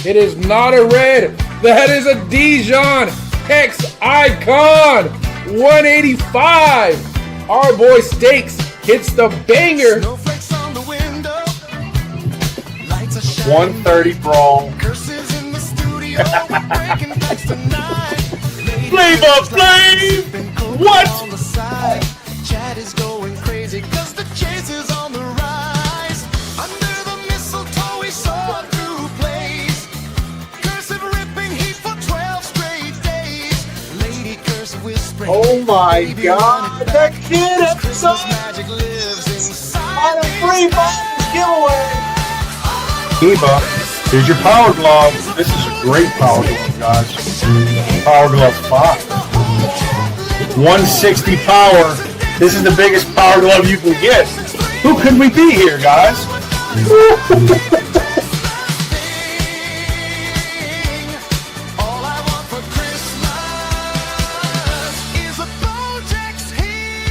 It is not a red. That is a Dijon Hex Icon 185. Our boy Stakes hits the banger. 130 Brawl. Playbook, play! What? Chat is going crazy because the chase is on the rise. Under the mistletoe we saw through plays. Cursive ripping heat for 12 straight days. Lady cursive whispering. Oh my god, that kid episode! Magic lives inside On a free box giveaway! Eva, here's your power glove. This is a great power glove, guys. Power glove 5. 160 power. This is the biggest power glove you can get. Who could we be here, guys? All I want for Christmas is a Bojack's heat.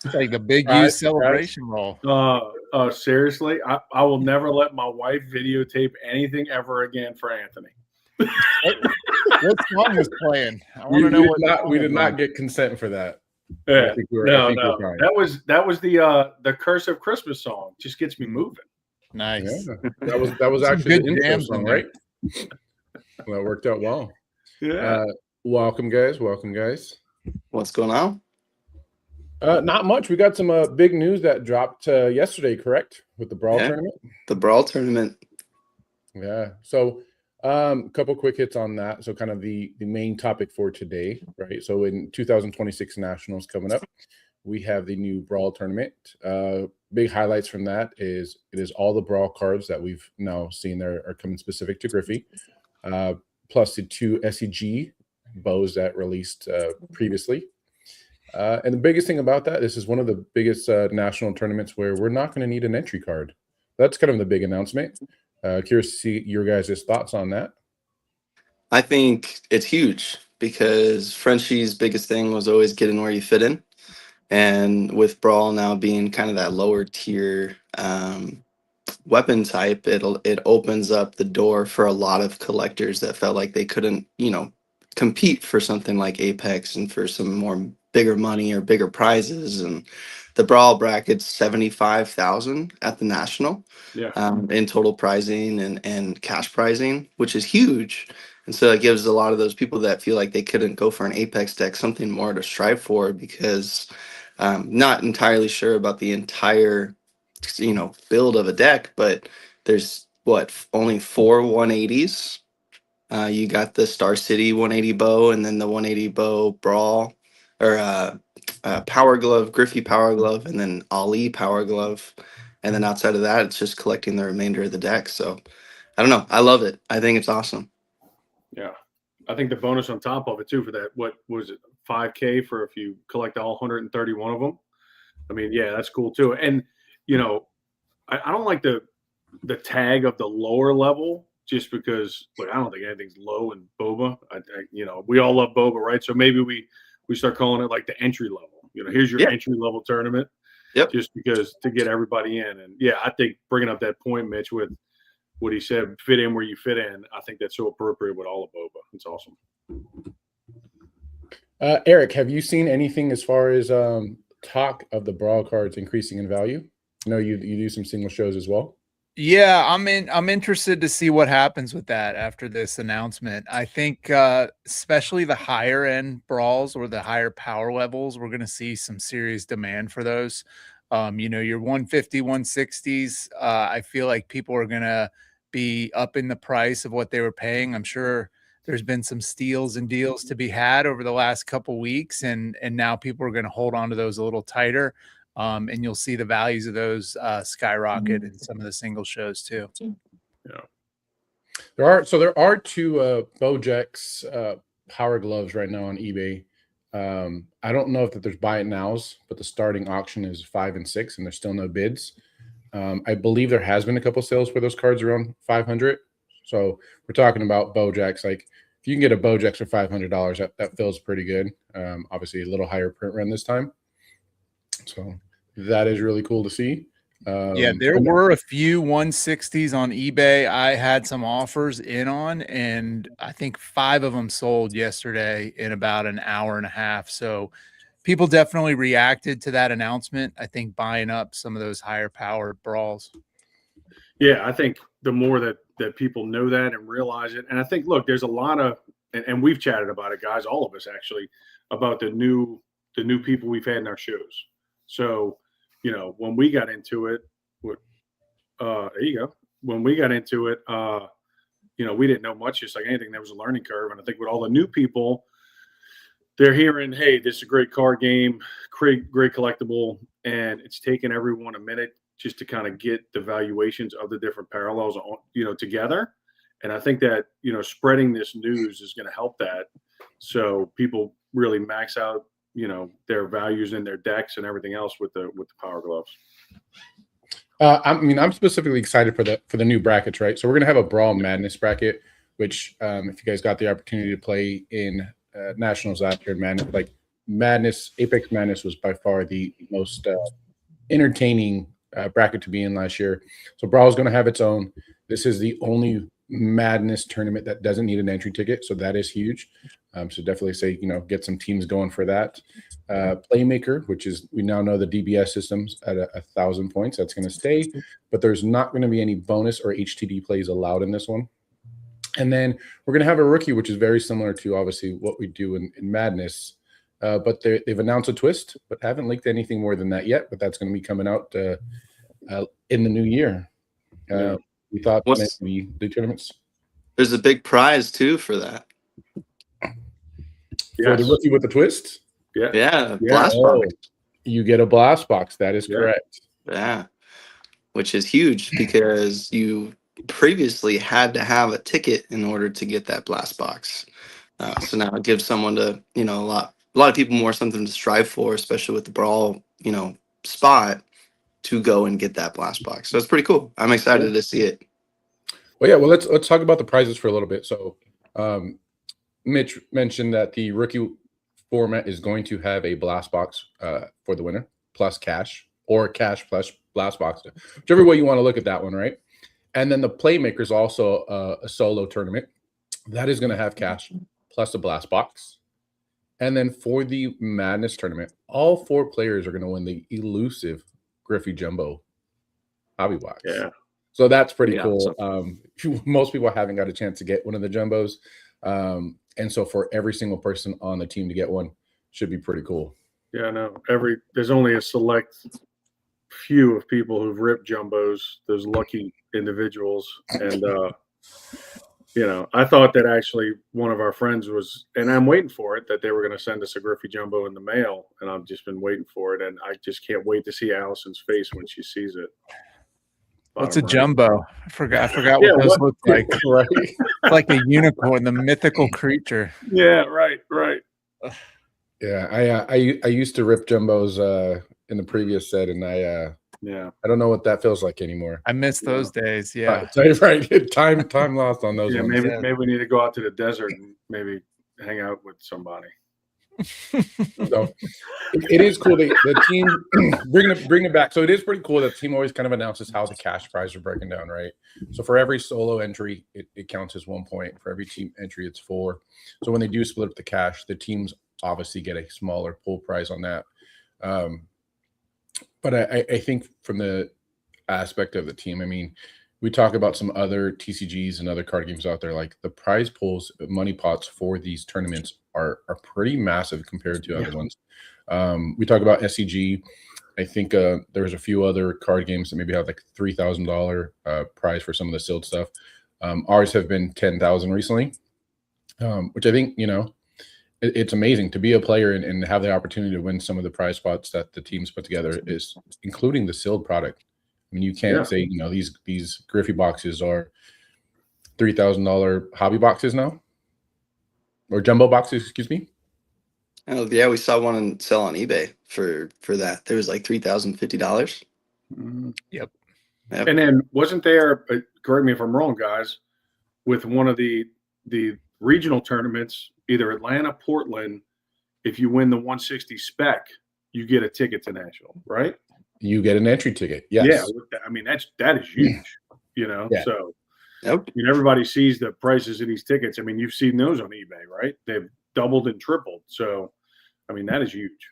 It's like the big U celebration roll. Seriously, I will never let my wife videotape anything ever again for Anthony. What song was playing? I want to know what. We did not get consent for that. Yeah, no. That was the Cursive Christmas song. Just gets me moving. Nice. Yeah. That was actually the intro jams song, in there. right? Well, that worked out well. Yeah. Welcome, guys. Welcome, guys. What's going on? Not much. We got some big news that dropped yesterday, correct? With the Brawl tournament. The Brawl tournament. Yeah. So, couple quick hits on that. So, kind of the main topic for today, right? So, in 2026 Nationals coming up, we have the new Brawl tournament. Big highlights from that is it is all the Brawl cards that we've now seen there are coming specific to Griffey, plus the 2 SEG bows that released previously. And the biggest thing about that, this is one of the biggest national tournaments where we're not going to need an entry card. That's kind of the big announcement. Curious to see your guys' thoughts on that. I think it's huge because Frenchie's biggest thing was always getting where you fit in. And with Brawl now being kind of that lower tier weapon type, it opens up the door for a lot of collectors that felt like they couldn't, compete for something like Apex and for some more bigger money or bigger prizes. And the Brawl bracket's 75,000 at the national in total prizing and cash prizing, which is huge. And so it gives a lot of those people that feel like they couldn't go for an Apex deck something more to strive for, because not entirely sure about the entire build of a deck, but there's only 4 180s. You got the Star City 180 bow, and then the 180 bow Brawl, or Power Glove, Griffey Power Glove, and then Ali Power Glove. And then outside of that, it's just collecting the remainder of the deck. So I don't know. I love it. I think it's awesome. Yeah. I think the bonus on top of it too for that, what was it, 5K for if you collect all 131 of them. I mean, yeah, that's cool too. And I don't like the tag of the lower level, just because I don't think anything's low in Boba. We all love Boba, right? So maybe we start calling it like the entry level. Here's your entry level tournament. Yep. Just because to get everybody in. And yeah, I think bringing up that point, Mitch, with what he said, fit in where you fit in, I think that's so appropriate with all of Boba. It's awesome. Eric, have you seen anything as far as talk of the Brawl cards increasing in value? I know you do some single shows as well. Yeah, I'm interested to see what happens with that after this announcement. I think especially the higher end brawls or the higher power levels, we're going to see some serious demand for those. Your 150, 160s, I feel like people are going to be up in the price of what they were paying. I'm sure there's been some steals and deals to be had over the last couple weeks, and now people are going to hold on to those a little tighter. And you'll see the values of those skyrocket in some of the single shows too. Yeah, there are 2 Bojack's power gloves right now on eBay. I don't know if there's buy it nows, but the starting auction is 5 and 6, and there's still no bids. I believe there has been a couple sales for those cards around 500. So we're talking about Bojacks. Like if you can get a Bojacks for $500, that feels pretty good. Obviously a little higher print run this time. So that is really cool to see. Yeah, there were a few 160s on eBay. I had some offers in on, and I think 5 of them sold yesterday in about an hour and a half. So people definitely reacted to that announcement. I think buying up some of those higher powered brawls. Yeah, I think the more that people know that and realize it, and I think, look, there's a lot of, and we've chatted about it, guys, all of us actually, about the new people we've had in our shows. So, you know, when we got into it, there you go. When we got into it, you know, we didn't know much, just like anything. There was a learning curve, and I think with all the new people, they're hearing, hey, this is a great card game, great collectible, and it's taken everyone a minute just to kind of get the valuations of the different parallels, you know, together. And I think that, you know, spreading this news is going to help that. So people really max out, you know, their values in their decks and everything else with the Power Gloves. I mean, I'm specifically excited for the new brackets, right? So we're gonna have a Brawl Madness bracket, which if you guys got the opportunity to play in Nationals last year, Madness, Apex Madness was by far the most entertaining bracket to be in last year. So Brawl is gonna have its own. This is the only Madness tournament that doesn't need an entry ticket, so that is huge. So definitely say, you know, get some teams going for that. Playmaker, which is, we now know the DBS systems at 1,000 points. That's going to stay, but there's not going to be any bonus or HTD plays allowed in this one. And then we're going to have a rookie, which is very similar to obviously what we do in Madness. But they've announced a twist, but haven't leaked anything more than that yet. But that's going to be coming out in the new year. We thought maybe the tournaments. There's a big prize too for that. For the rookie with the twist? Yeah, blast box. You get a blast box. That is correct. Yeah, which is huge because you previously had to have a ticket in order to get that blast box. So now it gives someone to, you know, a lot of people more something to strive for, especially with the Brawl, you know, spot to go and get that blast box. So it's pretty cool. I'm excited to see it. Well, yeah. Well, let's talk about the prizes for a little bit. So, Mitch mentioned that the rookie format is going to have a blast box for the winner, plus cash, or cash plus blast box, whichever way you want to look at that one, right? And then the Playmaker is also a solo tournament that is going to have cash plus a blast box. And then for the Madness tournament, all 4 players are going to win the elusive Griffey Jumbo hobby box. Yeah. So that's pretty cool. Most people haven't got a chance to get one of the jumbos. And so for every single person on the team to get one should be pretty cool. Yeah, I know. There's only a select few of people who've ripped jumbos, those lucky individuals. And, you know, I thought that actually one of our friends was, and I'm waiting for it, that they were going to send us a Griffey Jumbo in the mail. And I've just been waiting for it. And I just can't wait to see Allison's face when she sees it. What's a jumbo? I forgot what those look like. Right. It's like a unicorn, the mythical creature. Yeah, right. Yeah, I used to rip jumbos in the previous set, and I don't know what that feels like anymore. I miss those days. Yeah, right. Time lost on those. Yeah, ones. maybe we need to go out to the desert and maybe hang out with somebody. So it is cool. The team bring it back. So it is pretty cool that the team always kind of announces how the cash prize are breaking down, right? So for every solo entry, it counts as 1 point. For every team entry, it's 4. So when they do split up the cash, the teams obviously get a smaller pool prize on that. But I think from the aspect of the team, I mean, we talk about some other TCGs and other card games out there, like the prize pools, money pots for these tournaments are pretty massive compared to other ones. We talk about SCG. I think there's a few other card games that maybe have like $3,000 prize for some of the sealed stuff. Ours have been 10,000 recently, which I think, you know, it's amazing to be a player and have the opportunity to win some of the prize spots that the teams put together, is including the sealed product. I mean, you can't say, you know, these Griffey boxes are $3,000 hobby boxes now, or jumbo boxes, excuse me. Oh yeah, we saw one sell on eBay for that. There was like $3,050. Mm-hmm. Yep. And then wasn't there? Correct me if I'm wrong, guys. with one of the regional tournaments, either Atlanta, Portland, if you win the 160 spec, you get a ticket to national, right? You get an entry ticket. Yes. Yeah, I mean that is huge, you know. Yeah. So Yep. I mean, everybody sees the prices of these tickets. I mean, you've seen those on eBay, right? They've doubled and tripled. So, I mean, that is huge.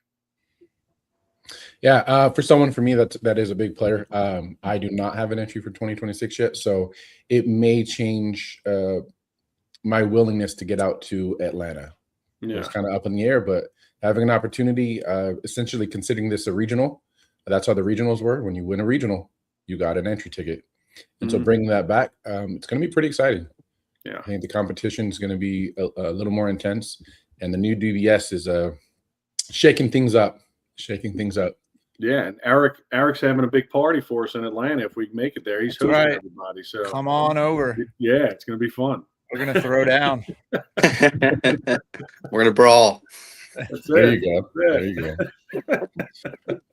Yeah, for me, that is a big player. I do not have an entry for 2026 yet, so it may change my willingness to get out to Atlanta. Yeah. It's kind of up in the air, but having an opportunity, essentially considering this a regional, that's how the regionals were. When you win a regional, you got an entry ticket. And so bringing that back, it's going to be pretty exciting. Yeah. I think the competition is going to be a little more intense, and the new DBS is shaking things up. Yeah, and Eric's having a big party for us in Atlanta if we can make it there. He's hosting everybody. So Come on over. yeah, it's going to be fun. We're gonna throw down. We're gonna brawl. That's There it. you go. That's There you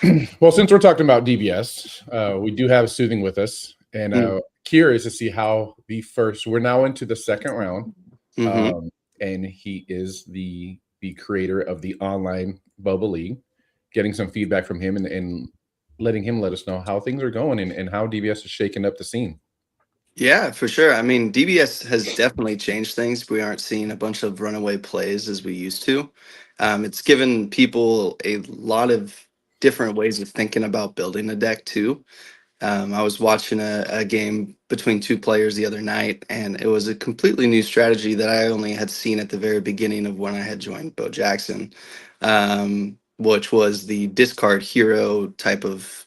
go. Well, since we're talking about DBS, we do have Soothing with us, and curious to see how we're now into the second round, and he is the creator of the online Bubble League. Getting some feedback from him and letting him let us know how things are going and how DBS is shaking up the scene. Yeah, for sure. I mean, DBS has definitely changed things. We aren't seeing a bunch of runaway plays as we used to. It's given people a lot of different ways of thinking about building a deck too. I was watching a game between two players the other night, and it was a completely new strategy that I only had seen at the very beginning of when I had joined Bo Jackson, which was the discard hero type of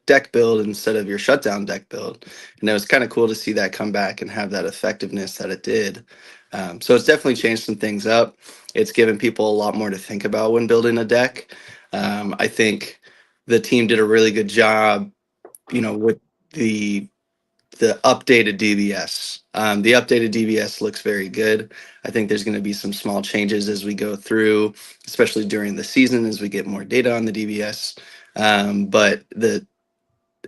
deck build instead of your shutdown deck build. And it was kind of cool to see that come back and have that effectiveness that it did. So it's definitely changed some things up. It's given people a lot more to think about when building a deck. I think the team did a really good job, with the updated DBS. The updated DBS looks very good. I think there's going to be some small changes as we go through, especially during the season as we get more data on the DBS. But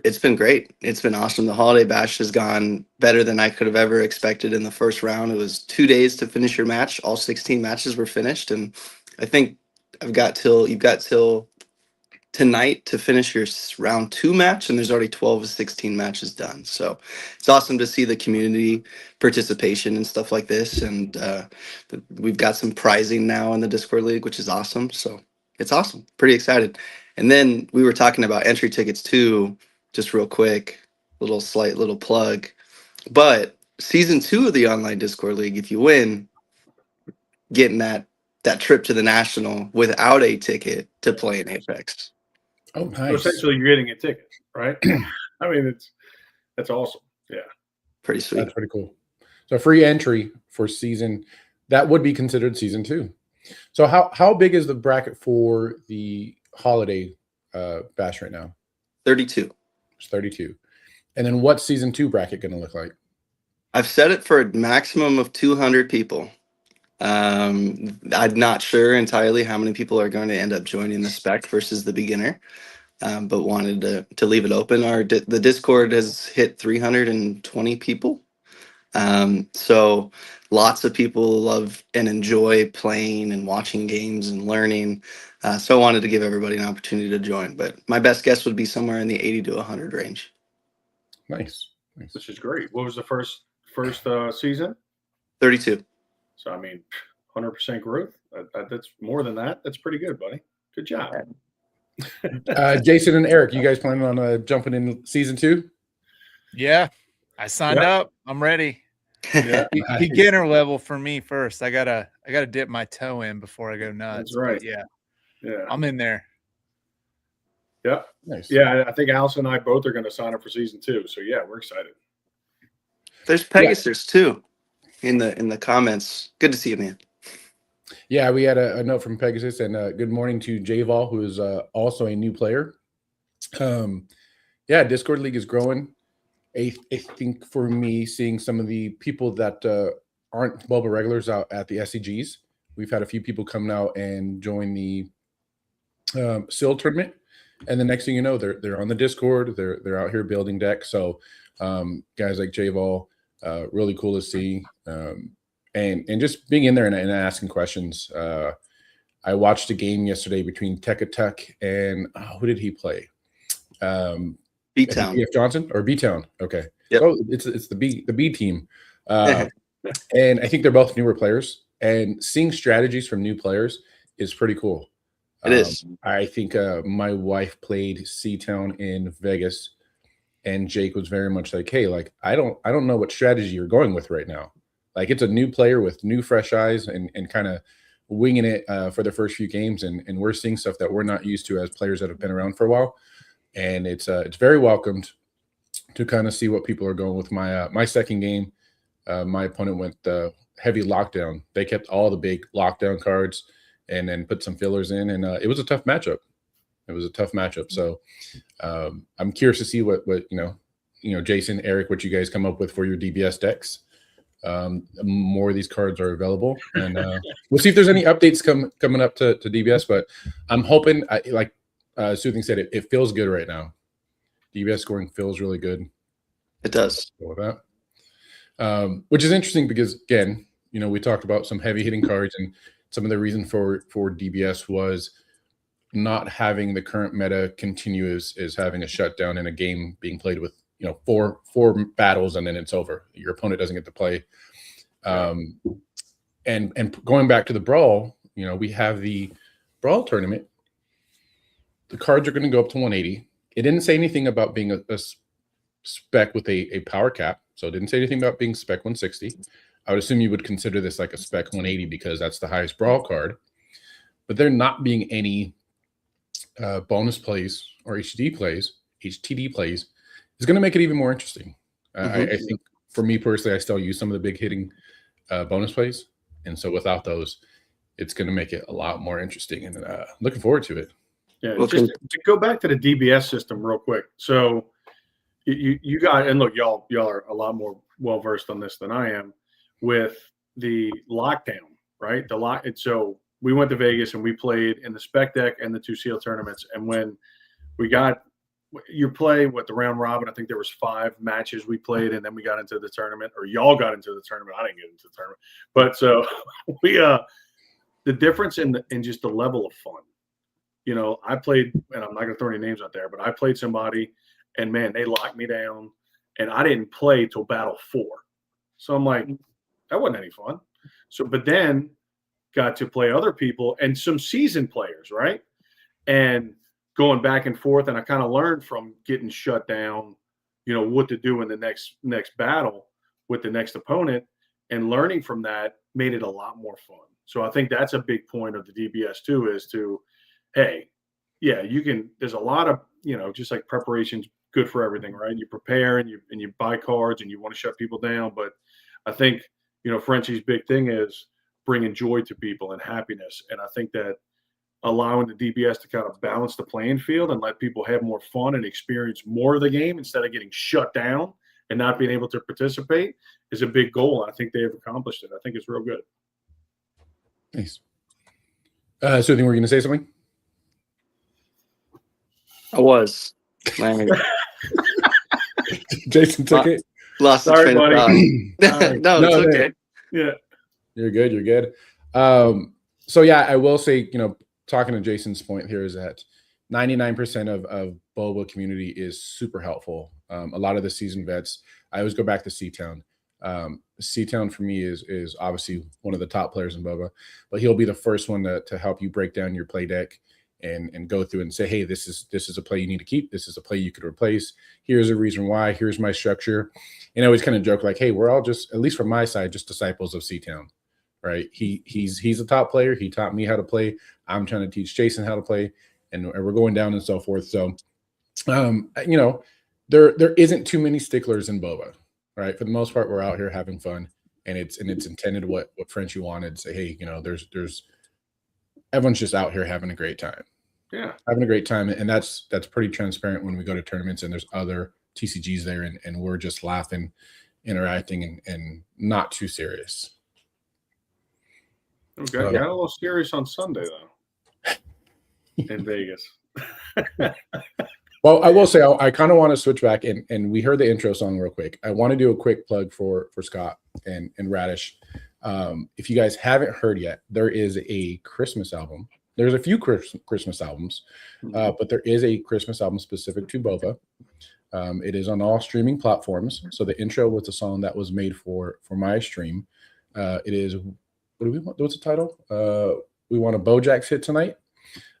it's been great. It's been awesome. The Holiday Bash has gone better than I could have ever expected in the first round. It was 2 days to finish your match. All 16 matches were finished. And I think you've got till tonight to finish your round 2 match, and there's already 12 of 16 matches done. So it's awesome to see the community participation and stuff like this. And we've got some prizing now in the Discord League, which is awesome. So it's awesome. Pretty excited. And then we were talking about entry tickets too, just real quick, slight little plug. But season 2 of the online Discord League, if you win, getting that trip to the national without a ticket to play in Apex. Oh, nice. So essentially, you're getting a ticket, right? I mean, that's awesome. Yeah, pretty sweet. That's pretty cool. So free entry for season that would be considered season 2. So how big is the bracket for the holiday bash right now? 32. It's 32. And then what's season 2 bracket going to look like? I've set it for a maximum of 200 people. I'm not sure entirely how many people are going to end up joining the spec versus the beginner, but wanted to leave it open. The Discord has hit 320 people. So lots of people love and enjoy playing and watching games and learning. So I wanted to give everybody an opportunity to join, but my best guess would be somewhere in the 80 to 100 range. Nice. Which is great. What was the first season? 32. So, I mean, 100% growth. That's more than that. That's pretty good, buddy. Good job. Jason and Eric, you guys planning on jumping in season 2? Yeah, I signed up. I'm ready. Yeah, Beginner level for me first. I gotta dip my toe in before I go nuts. that's right. But yeah, Yeah. I'm in there. Yeah. Nice. Yeah. I think Allison and I both are going to sign up for season 2. So, yeah, we're excited. There's Pegasus too in the comments. Good to see you, man. Yeah, we had a note from Pegasus, and good morning to J-Vol, who is also a new player. Yeah, Discord League is growing. I think for me, seeing some of the people that aren't Bubble regulars out at the SCGs, we've had a few people come out and join the SIL tournament, and the next thing you know, they're on the Discord. They're out here building decks. So guys like J-Vol, Really cool to see. And just being in there and asking questions. I watched a game yesterday between Tech and who did he play? B-Town. BF Johnson or B-Town. Okay. Yep. So it's the B team. And I think they're both newer players, and seeing strategies from new players is pretty cool. It is. I think my wife played C-Town in Vegas, and Jake was very much like, hey, like I don't know what strategy you're going with right now. Like it's a new player with new fresh eyes and kind of winging it for the first few games, and we're seeing stuff that we're not used to as players that have been around for a while. And it's very welcomed to kind of see what people are going with. My second game, my opponent went heavy lockdown. They kept all the big lockdown cards and then put some fillers in, and it was a tough matchup. So I'm curious to see what Jason, Eric, what you guys come up with for your DBS decks. More of these cards are available, and we'll see if there's any updates coming up to DBS. But I'm hoping, like Soothing said, it feels good right now. DBS scoring feels really good. It does. With that, which is interesting because again, we talked about some heavy hitting cards, and some of the reason for DBS was not having the current meta continue is having a shutdown in a game being played with four battles and then it's over. Your opponent doesn't get to play. And going back to the Brawl, we have the Brawl tournament. The cards are going to go up to 180. It didn't say anything about being a spec with a power cap, so it didn't say anything about being spec 160. I would assume you would consider this like a spec 180 because that's the highest Brawl card. But there not being any bonus plays or HTD plays is going to make it even more interesting. I think for me personally, I still use some of the big hitting bonus plays. And so without those, it's going to make it a lot more interesting, and looking forward to it. Yeah, just to go back to the DBS system real quick. So you guys, and look, y'all are a lot more well-versed on this than I am with the lockdown, right? So we went to Vegas and we played in the spec deck and the 2 seal tournaments. And when we got you play with the round robin, I think there was 5 matches we played, and then we got into the tournament, or y'all got into the tournament. I didn't get into the tournament, but so we the difference in just the level of fun. I played, and I'm not gonna throw any names out there, but I played somebody, and man, they locked me down, and I didn't play till battle 4. So I'm like, that wasn't any fun. So, but then got to play other people and some seasoned players, right? And going back and forth, and I kind of learned from getting shut down, what to do in the next battle with the next opponent, and learning from that made it a lot more fun. So I think that's a big point of the DBS too, is to, hey, yeah, you can. There's a lot of just like preparation's good for everything, right? You prepare and you buy cards and you want to shut people down, but I think Frenchie's big thing is bringing joy to people and happiness, and I think that allowing the DBS to kind of balance the playing field and let people have more fun and experience more of the game instead of getting shut down and not being able to participate is a big goal. I think they have accomplished it. I think it's real good. Nice. So I think we're going to say something? I was. Jason took it. Lost the Sorry, train of buddy. thought. No, No, it's okay. Yeah. You're good. So yeah, I will say, talking to Jason's point here is that 99% of Boba community is super helpful. A lot of the seasoned vets, I always go back to C-Town. C-Town for me is obviously one of the top players in Boba, but he'll be the first one to help you break down your play deck and go through and say, hey, this is a play you need to keep. This is a play you could replace. Here's a reason why. Here's my structure. And I always kind of joke like, hey, we're all just, at least from my side, just disciples of C-Town, right? He's a top player. He taught me how to play. I'm trying to teach Jason how to play, and we're going down and so forth. So, there isn't too many sticklers in Boba, right? For the most part, we're out here having fun, and it's intended what Frenchie wanted. Say, hey, there's everyone's just out here having a great time. Yeah, having a great time, and that's pretty transparent when we go to tournaments and there's other TCGs there, and we're just laughing, interacting, and not too serious. Okay, got a little serious on Sunday though in Vegas. Well, I will say I kind of want to switch back, and we heard the intro song real quick. I want to do a quick plug for Scott and Radish. If you guys haven't heard yet, there is a Christmas album. There's a few Christmas albums, but there is a Christmas album specific to Bova. It is on all streaming platforms. So the intro was a song that was made for my stream. It is, what do we want? What's the title? We want a Bojack's hit tonight.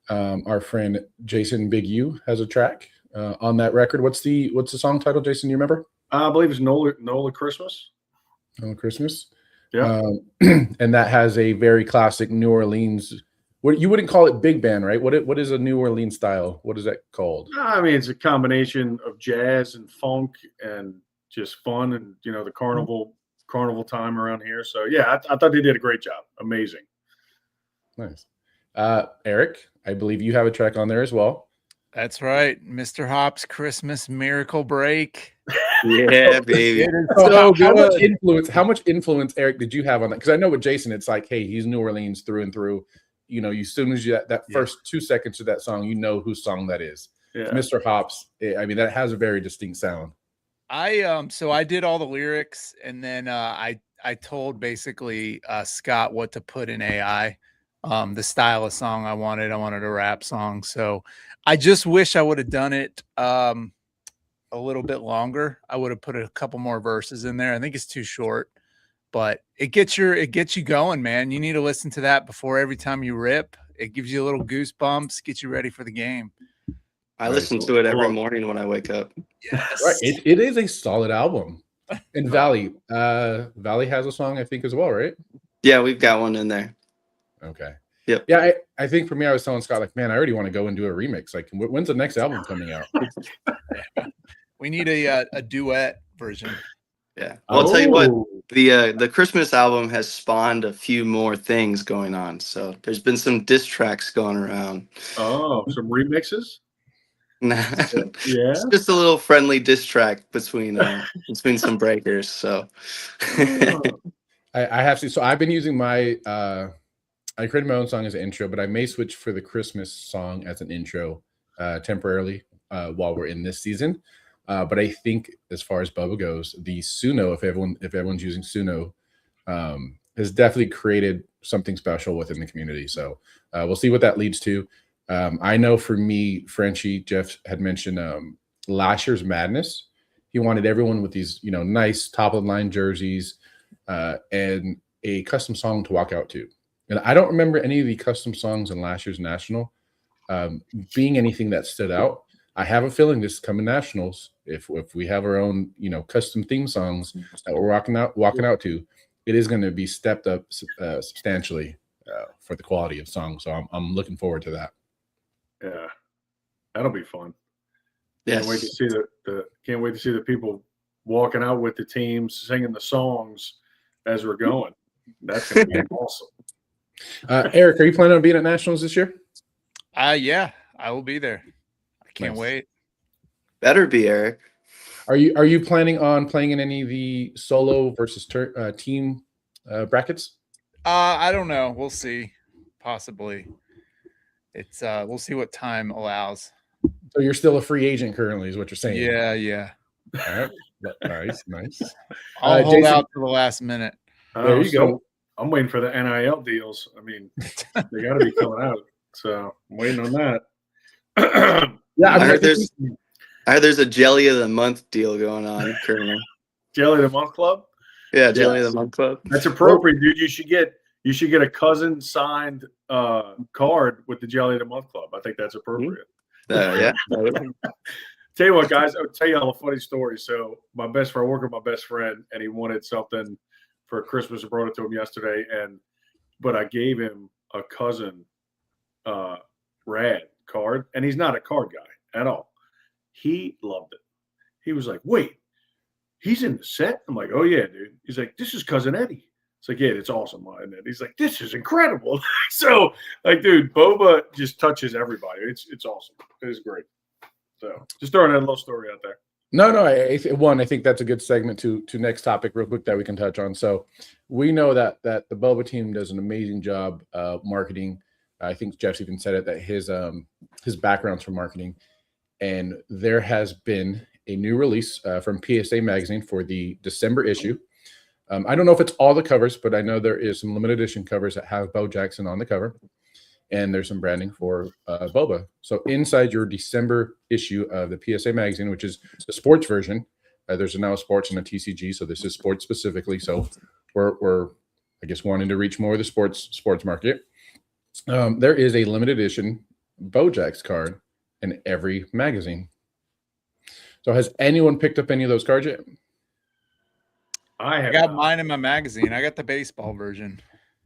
Our friend Jason Big U has a track on that record. What's the song title, Jason? You remember? I believe it's Nola Christmas. Nola Christmas. Yeah. And that has a very classic New Orleans. What you wouldn't call it big band, right? What is a New Orleans style? What is that called? I mean, it's a combination of jazz and funk and just fun, and the carnival time around here. So yeah, I thought they did a great job. Amazing. Nice. Eric, I believe you have a track on there as well. That's right, Mr. Hop's Christmas Miracle Break. Yeah, baby. It is So so how much influence, Eric, did you have on that? Because I know with Jason, it's like, hey, he's New Orleans through and through. As soon as you that first 2 seconds of that song, you know whose song that is. Yeah. Mr. Hops. I mean, that has a very distinct sound. So I did all the lyrics, and then I told basically Scott what to put in AI. The style of song I wanted a rap song. So I just wish I would have done it a little bit longer. I would have put a couple more verses in there. I think it's too short, but it gets you going, man. You need to listen to that before every time you rip. It gives you a little goosebumps, gets you ready for the game. I listen to it every morning when I wake up. Yes. Right. It is a solid album. And Valley has a song, I think, as well, right? Yeah, we've got one in there. Okay. Yep. Yeah, I think for me, I was telling Scott, like, man, I already want to go and do a remix. Like, when's the next album coming out? We need a duet version. Yeah. Well, I'll tell you what, the Christmas album has spawned a few more things going on. So there's been some diss tracks going around. Oh, some remixes? Nah. Yeah. It's just a little friendly diss track between some breakers. So I have to. So I've been using my I created my own song as an intro, but I may switch for the Christmas song as an intro temporarily while we're in this season. But I think as far as Bubba goes, the Suno, if everyone's using Suno, has definitely created something special within the community. So we'll see what that leads to. I know for me, Frenchie, Jeff had mentioned last year's Madness. He wanted everyone with these, nice top of the line jerseys and a custom song to walk out to. And I don't remember any of the custom songs in last year's National being anything that stood out. I have a feeling this coming Nationals, if we have our own, custom theme songs that we're walking out to, it is going to be stepped up substantially for the quality of songs. So I'm looking forward to that. Yeah, that'll be fun. yes. Can't wait to see can't wait to see the people walking out with the teams, singing the songs as we're going. That's gonna be awesome. Eric, are you planning on being at Nationals this year? Yeah, I will be there. I can't Nice. wait. Better be, Eric. Are you planning on playing in any of the solo versus team brackets? I don't know. We'll see. Possibly. It's we'll see what time allows. So you're still a free agent currently, is what you're saying? Yeah. All right. Nice. I'll hold Jason, out to the last minute. There you go. I'm waiting for the NIL deals. I mean, they got to be coming out. So I'm waiting on that. Yeah, I heard there's a Jelly of the Month deal going on currently. Jelly of the Month Club. Yeah, Jelly of the Month Club. That's appropriate, dude. You should get a cousin signed card with the Jelly of the Month Club. I think that's appropriate. Yeah. Tell you what, guys, I'll tell you all a funny story. So I work with my best friend, and he wanted something for Christmas. I brought it to him yesterday, but I gave him a cousin rad card, and he's not a card guy at all. He loved it. He was like, wait, he's in the set? I'm like, oh yeah, dude. He's like, this is Cousin Eddie. It's like, yeah, it's awesome. And he's like, this is incredible. So, like, dude, Boba just touches everybody. It's awesome. It's great. So, just throwing that little story out there. No. I think that's a good segment to next topic real quick that we can touch on. So, we know that the Boba team does an amazing job marketing. I think Jeff's even said it that his background's from marketing. and there has been a new release from PSA Magazine for the December issue. I don't know if it's all the covers, but I know there is some limited edition covers that have Bo Jackson on the cover, and there's some branding for Boba. So inside your December issue of the PSA Magazine, which is the sports version, there's now a sports and a TCG, so this is sports specifically. So we're I guess wanting to reach more of the sports market. There is a limited edition Bojack's card in every magazine. So has anyone picked up any of those cards yet? I got mine in my magazine. I got the baseball version.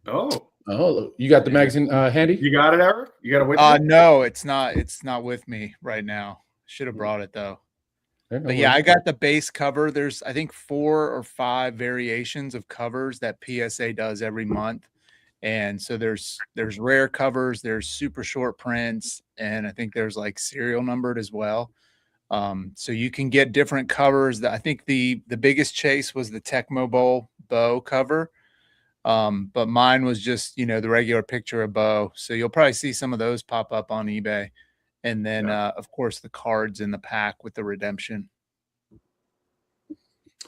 Oh, you got the magazine handy? You got it, Eric? You got it with you? No, it's not. It's not with me right now. Should have brought it though. But yeah, I got the base cover. There's, I think, 4 or 5 variations of covers that PSA does every month. And so there's rare covers, there's super short prints, and I think there's like serial numbered as well. So you can get different covers. I think the biggest chase was the Tecmo Bowl Bo cover. But mine was just, the regular picture of Bo. So you'll probably see some of those pop up on eBay. And then, of course, the cards in the pack with the redemption.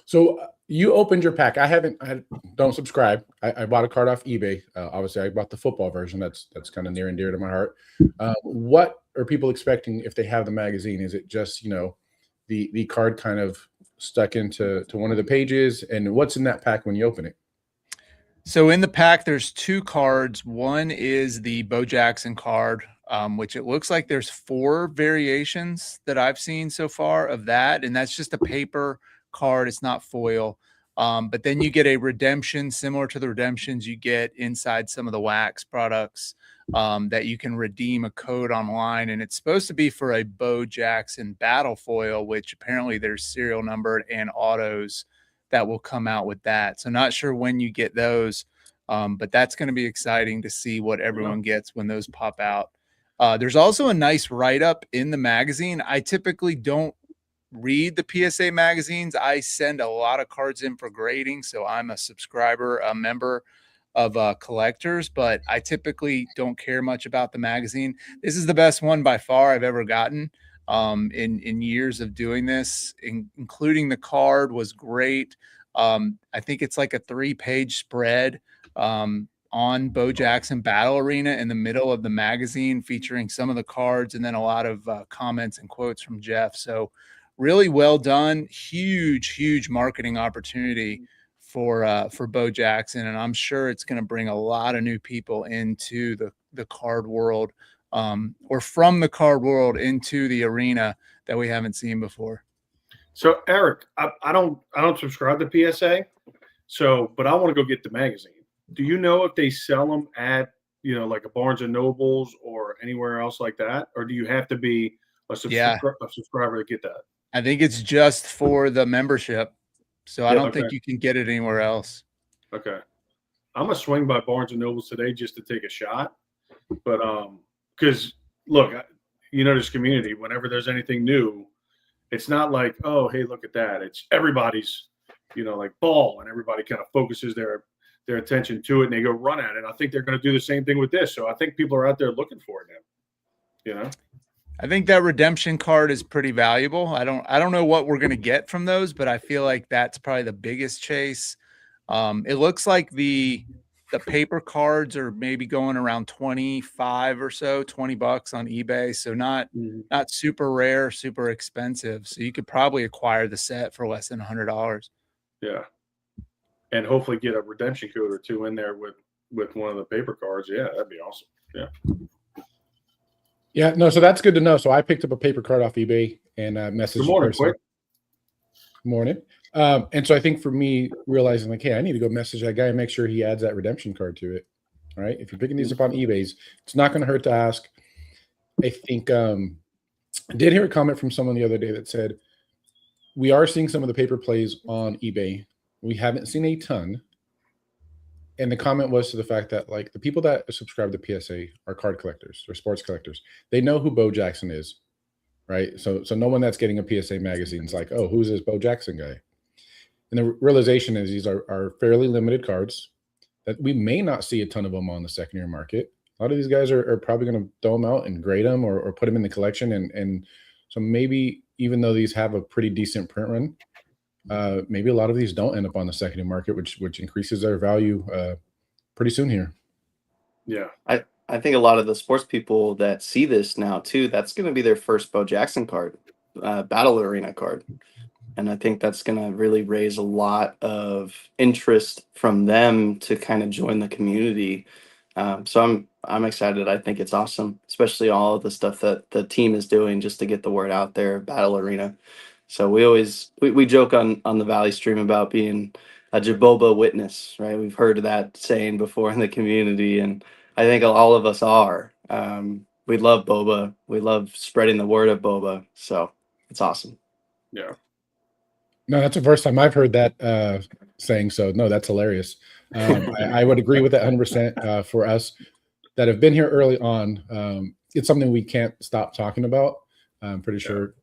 So you opened your pack. I don't subscribe. I bought a card off eBay. Obviously, I bought the football version. That's kind of near and dear to my heart. What are people expecting if they have the magazine? Is it just, the card kind of stuck into one of the pages? And what's in that pack when you open it? So in the pack, there's 2 cards. One is the Bo Jackson card, which it looks like there's 4 variations that I've seen so far of that. And that's just a paper card. It's not foil. But then you get a redemption similar to the redemptions you get inside some of the wax products, that you can redeem a code online. And it's supposed to be for a Bo Jackson battle foil, which apparently there's serial numbered and autos that will come out with that. So not sure when you get those, but that's going to be exciting to see what everyone gets when those pop out. There's also a nice write-up in the magazine. I typically don't read the PSA magazines. I send a lot of cards in for grading, so I'm a subscriber, a member of collectors, but I typically don't care much about the magazine. This is the best one by far I've ever gotten in years of doing this, including the card was great. I think it's like a 3-page spread on Bo Jackson Battle Arena in the middle of the magazine, featuring some of the cards and then a lot of comments and quotes from Jeff. So really well done. Huge marketing opportunity for Bo Jackson, and I'm sure it's going to bring a lot of new people into the card world, or from the card world into the arena that we haven't seen before. So Eric, I don't subscribe to PSA, but I want to go get the magazine. Do you know if they sell them at like a Barnes and Nobles or anywhere else like that, or do you have to be a subscriber to get that? I think it's just for the membership, so I don't think you can get it anywhere else. Okay, I'm gonna swing by Barnes and Nobles today just to take a shot, but because look, this community, whenever there's anything new, it's not like, oh, hey, look at that. It's everybody's, like ball, and everybody kind of focuses their attention to it and they go run at it. I think they're going to do the same thing with this. So I think people are out there looking for it now. I think that redemption card is pretty valuable. I don't know what we're going to get from those, but I feel like that's probably the biggest chase. It looks like the paper cards are maybe going around 25 or so, $20 on eBay. So not super rare, super expensive. So you could probably acquire the set for less than $100. Yeah. And hopefully get a redemption code or 2 in there with one of the paper cards. Yeah, that'd be awesome. Yeah. Yeah, no, so that's good to know. So I picked up a paper card off eBay and messaged. Good morning, quick. Morning. And so I think for me, realizing like, hey, I need to go message that guy and make sure he adds that redemption card to it. All right. If you're picking these up on eBay's, it's not going to hurt to ask. I think I did hear a comment from someone the other day that said, we are seeing some of the paper plays on eBay. We haven't seen a ton. And the comment was to the fact that like the people that subscribe to PSA are card collectors or sports collectors. They know who Bo Jackson is, right? So no one that's getting a PSA magazine is like, oh, who's this Bo Jackson guy? And the realization is these are fairly limited cards that we may not see a ton of them on the secondary market. A lot of these guys are probably going to throw them out and grade them or put them in the collection and So maybe even though these have a pretty decent print run, maybe a lot of these don't end up on the secondary market, which increases their value pretty soon here. Yeah. I think a lot of the sports people that see this now too, that's going to be their first Bo Jackson card, Battle Arena card. And I think that's going to really raise a lot of interest from them to kind of join the community. So I'm excited. I think it's awesome, especially all of the stuff that the team is doing just to get the word out there, Battle Arena. So we joke on the Valley stream about being a Jaboba witness, right? We've heard that saying before in the community, and I think all of us are. We love Boba. We love spreading the word of Boba. So it's awesome. Yeah. No, that's the first time I've heard that saying. So no, that's hilarious. I would agree with that 100% for us that have been here early on. It's something we can't stop talking about. I'm pretty sure,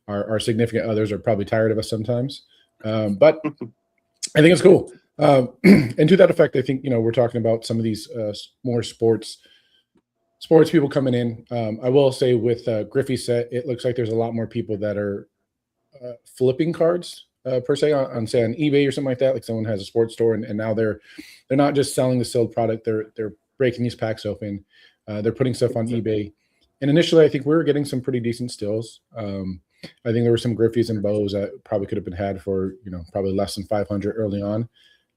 our significant others are probably tired of us sometimes. But I think it's cool. And to that effect, I think, we're talking about some of these more sports people coming in. I will say with Griffey set, it looks like there's a lot more people that are flipping cards per se on say on eBay or something like that. Like someone has a sports store and now they're not just selling the sold product. They're breaking these packs open. They're putting stuff on eBay. And initially, I think we were getting some pretty decent stills. I think there were some Griffeys and Bows that probably could have been had for, probably less than 500 early on.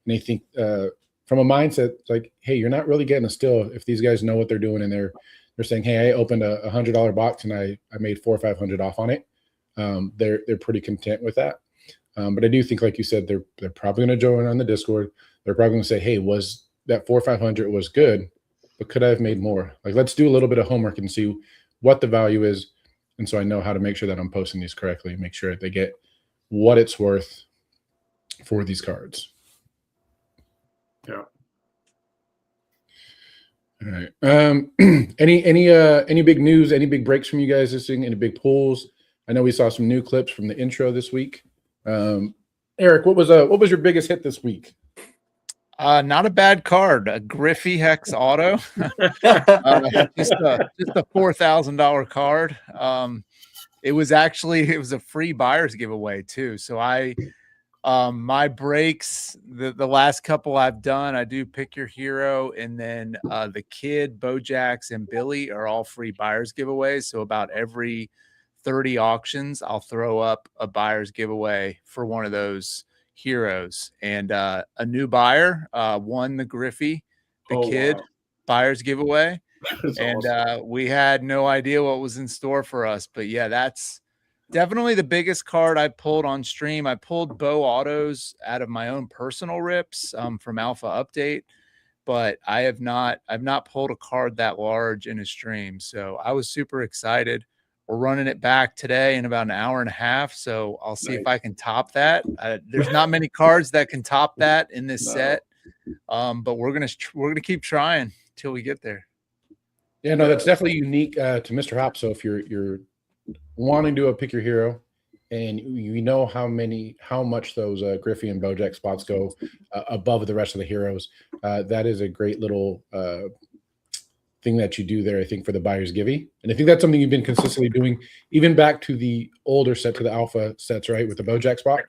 And I think from a mindset, it's like, hey, you're not really getting a still if these guys know what they're doing and they're saying, hey, I opened a $100 box and I made $400 or $500 off on it. They're pretty content with that. But I do think, like you said, they're probably going to join on the Discord. They're probably going to say, hey, was that $400 or $500 was good, but could I have made more? Like, let's do a little bit of homework and see what the value is. And so I know how to make sure that I'm posting these correctly, make sure that they get what it's worth for these cards. Yeah. All right. Any big news, any big breaks from you guys this thing, any big pulls? I know we saw some new clips from the intro this week. Eric, what was your biggest hit this week? Not a bad card, a Griffey Hex Auto. Just a $4,000 card. It was a free buyer's giveaway too. So my breaks, the last couple I've done, I do Pick Your Hero, and then the Kid, Bojax, and Billy are all free buyer's giveaways. So about every 30 auctions, I'll throw up a buyer's giveaway for one of those heroes. And a new buyer won the Griffey, the Kid buyer's giveaway. And awesome. We had no idea what was in store for us. But yeah, that's definitely the biggest card I pulled on stream. I pulled Bo autos out of my own personal rips from Alpha Update, but I've not pulled a card that large in a stream. So I was super excited. We're running it back today in about an hour and a half, so I'll see if I can top that. There's not many cards that can top that in this set, but we're gonna keep trying till we get there. Yeah, no, that's definitely unique to Mr. Hop. So if you're wanting to do a Pick Your Hero, and you know how much those Griffey and Bojack spots go above the rest of the heroes, that is a great little thing that you do there, I think, for the buyer's givey. And I think that's something you've been consistently doing, even back to the older set, to the alpha sets, right? With the Bojack spot.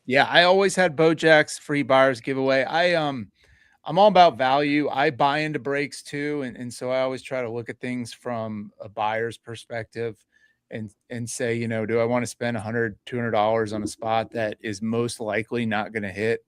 Yeah, I always had Bojack's free buyer's giveaway. I'm all about value. I buy into breaks too. And so I always try to look at things from a buyer's perspective and say, do I want to spend $100, $200 on a spot that is most likely not going to hit?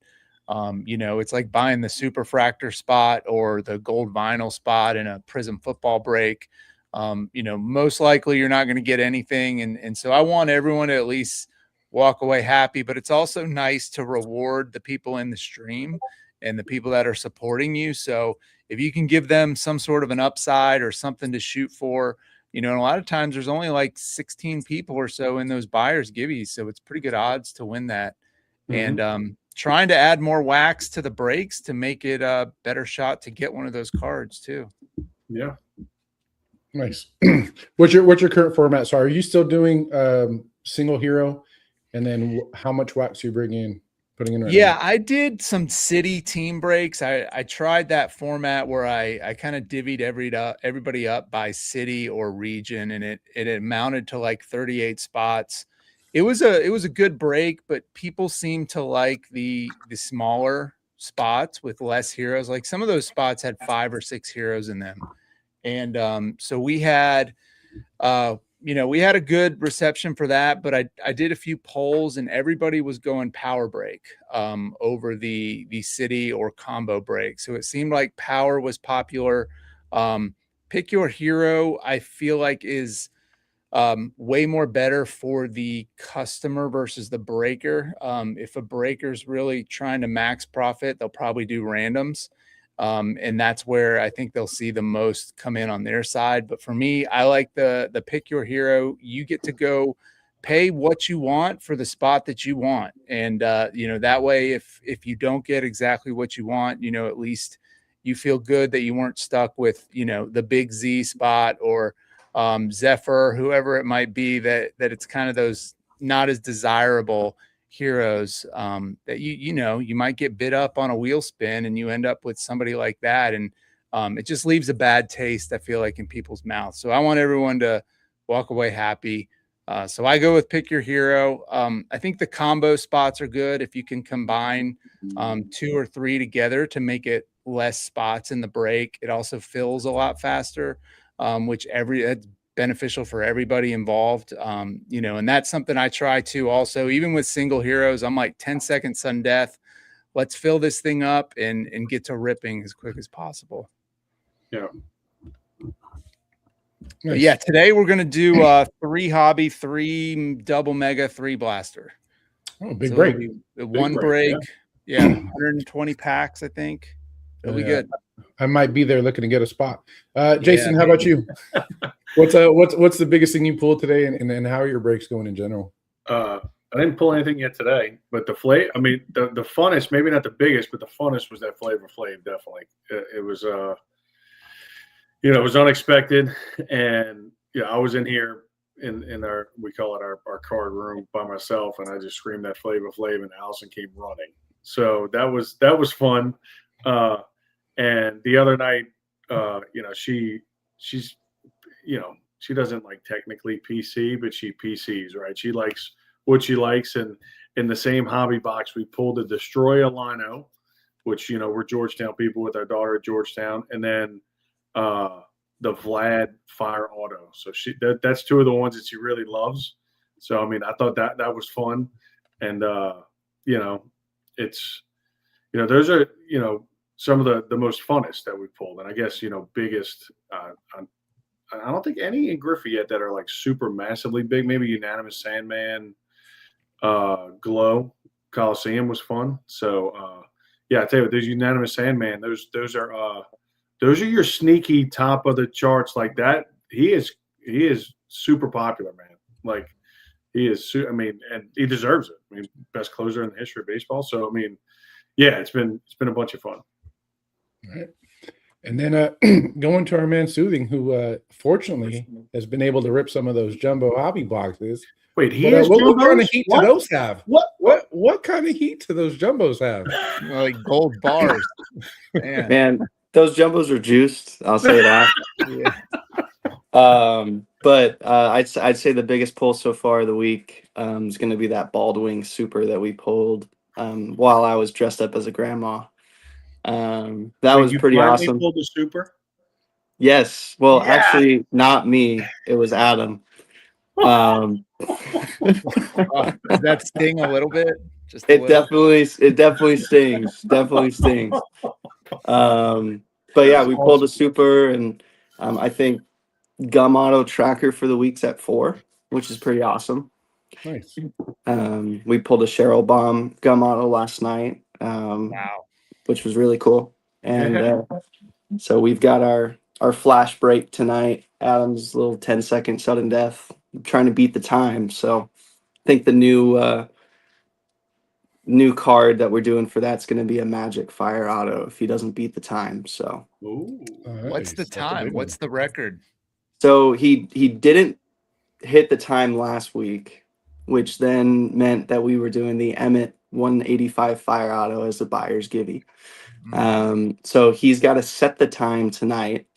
It's like buying the Superfractor spot or the gold vinyl spot in a Prism football break. Most likely you're not going to get anything. And so I want everyone to at least walk away happy, but it's also nice to reward the people in the stream and the people that are supporting you. So if you can give them some sort of an upside or something to shoot for, and a lot of times there's only like 16 people or so in those buyers giveies. So it's pretty good odds to win that. Mm-hmm. And, trying to add more wax to the breaks to make it a better shot to get one of those cards too. Yeah. Nice. What's your current format? So are you still doing single hero? And then how much wax you bring in? putting in right Yeah, now? I did some city team breaks. I tried that format where I kind of divvied everybody up by city or region, and it amounted to like 38 spots. It was a good break, but people seem to like the smaller spots with less heroes. Like some of those spots had 5 or 6 heroes in them. And so we had we had a good reception for that, but I did a few polls and everybody was going power break over the city or combo break. So it seemed like power was popular. Pick your hero, I feel like is way more better for the customer versus the breaker. If a breaker's really trying to max profit, they'll probably do randoms. And that's where I think they'll see the most come in on their side. But for me, I like the pick your hero. You get to go pay what you want for the spot that you want. And that way if you don't get exactly what you want, at least you feel good that you weren't stuck with, the big Z spot or Zephyr, whoever it might be, that it's kind of those not as desirable heroes that you might get bid up on a wheel spin and you end up with somebody like that, and it just leaves a bad taste, I feel like, in people's mouths. So I want everyone to walk away happy. So I go with pick your hero. I think the combo spots are good if you can combine 2 or 3 together to make it less spots in the break. It also fills a lot faster, which that's beneficial for everybody involved. And that's something I try to also, even with single heroes, I'm like 10-second sudden death. Let's fill this thing up and get to ripping as quick as possible. Yeah. But yeah, today we're going to do 3 hobby, 3 double mega, 3 blaster. Oh, big break. One break. Yeah. 120 packs, I think. It'll be good. I might be there looking to get a spot. Jason, how about you? What's the biggest thing you pulled today, and how are your breaks going in general? I didn't pull anything yet today, but the funnest, maybe not the biggest, but the funnest was that Flavor Flav. Definitely, it was it was unexpected, and I was in here in our, we call it our card room by myself, and I just screamed that Flavor Flav, and Allison came running. So that was fun. And the other night, she's she doesn't like technically PC, but she PCs, right? She likes what she likes. And in the same hobby box, we pulled the Destroy a Lino, which, we're Georgetown people with our daughter at Georgetown. And then the Vlad Fire Auto. So that's 2 of the ones that she really loves. So, I mean, I thought that was fun. And, it's, those are, some of the most funnest that we pulled. And I guess, biggest, I don't think any in Griffey yet that are like super massively big. Maybe Unanimous Sandman, Glow Coliseum was fun. So I tell you what, those Unanimous Sandman, those are your sneaky top of the charts like that. He is super popular, man. Like he is. I mean, and he deserves it. I mean, best closer in the history of baseball. So I mean, yeah, it's been a bunch of fun. All right. And then going to our man Soothing, who fortunately has been able to rip some of those jumbo hobby boxes. Wait, what kind of heat do those have? What What kind of heat do those jumbos have? Like gold bars. Man, those jumbos are juiced. I'll say that. Yeah. But I'd say the biggest pull so far of the week is going to be that Baldwin Super that we pulled while I was dressed up as a grandma. That was pretty awesome. Pulled the Super? Yes. Well, actually, not me. It was Adam. Does that sting a little bit? Definitely stings. Definitely stings. But yeah, we pulled a Super, and I think Gum Auto Tracker for the week's at 4, which is pretty awesome. Nice. We pulled a Cheryl Bomb Gum Auto last night. Wow. Which was really cool. And so we've got our flash break tonight. Adam's little 10-second sudden death. I'm trying to beat the time. So I think the new card that we're doing for that's going to be a Magic Fire Auto if he doesn't beat the time. So what's the time? What's the record? So he didn't hit the time last week, which then meant that we were doing the Emmett 185 fire auto as the buyer's givey. So he's got to set the time tonight,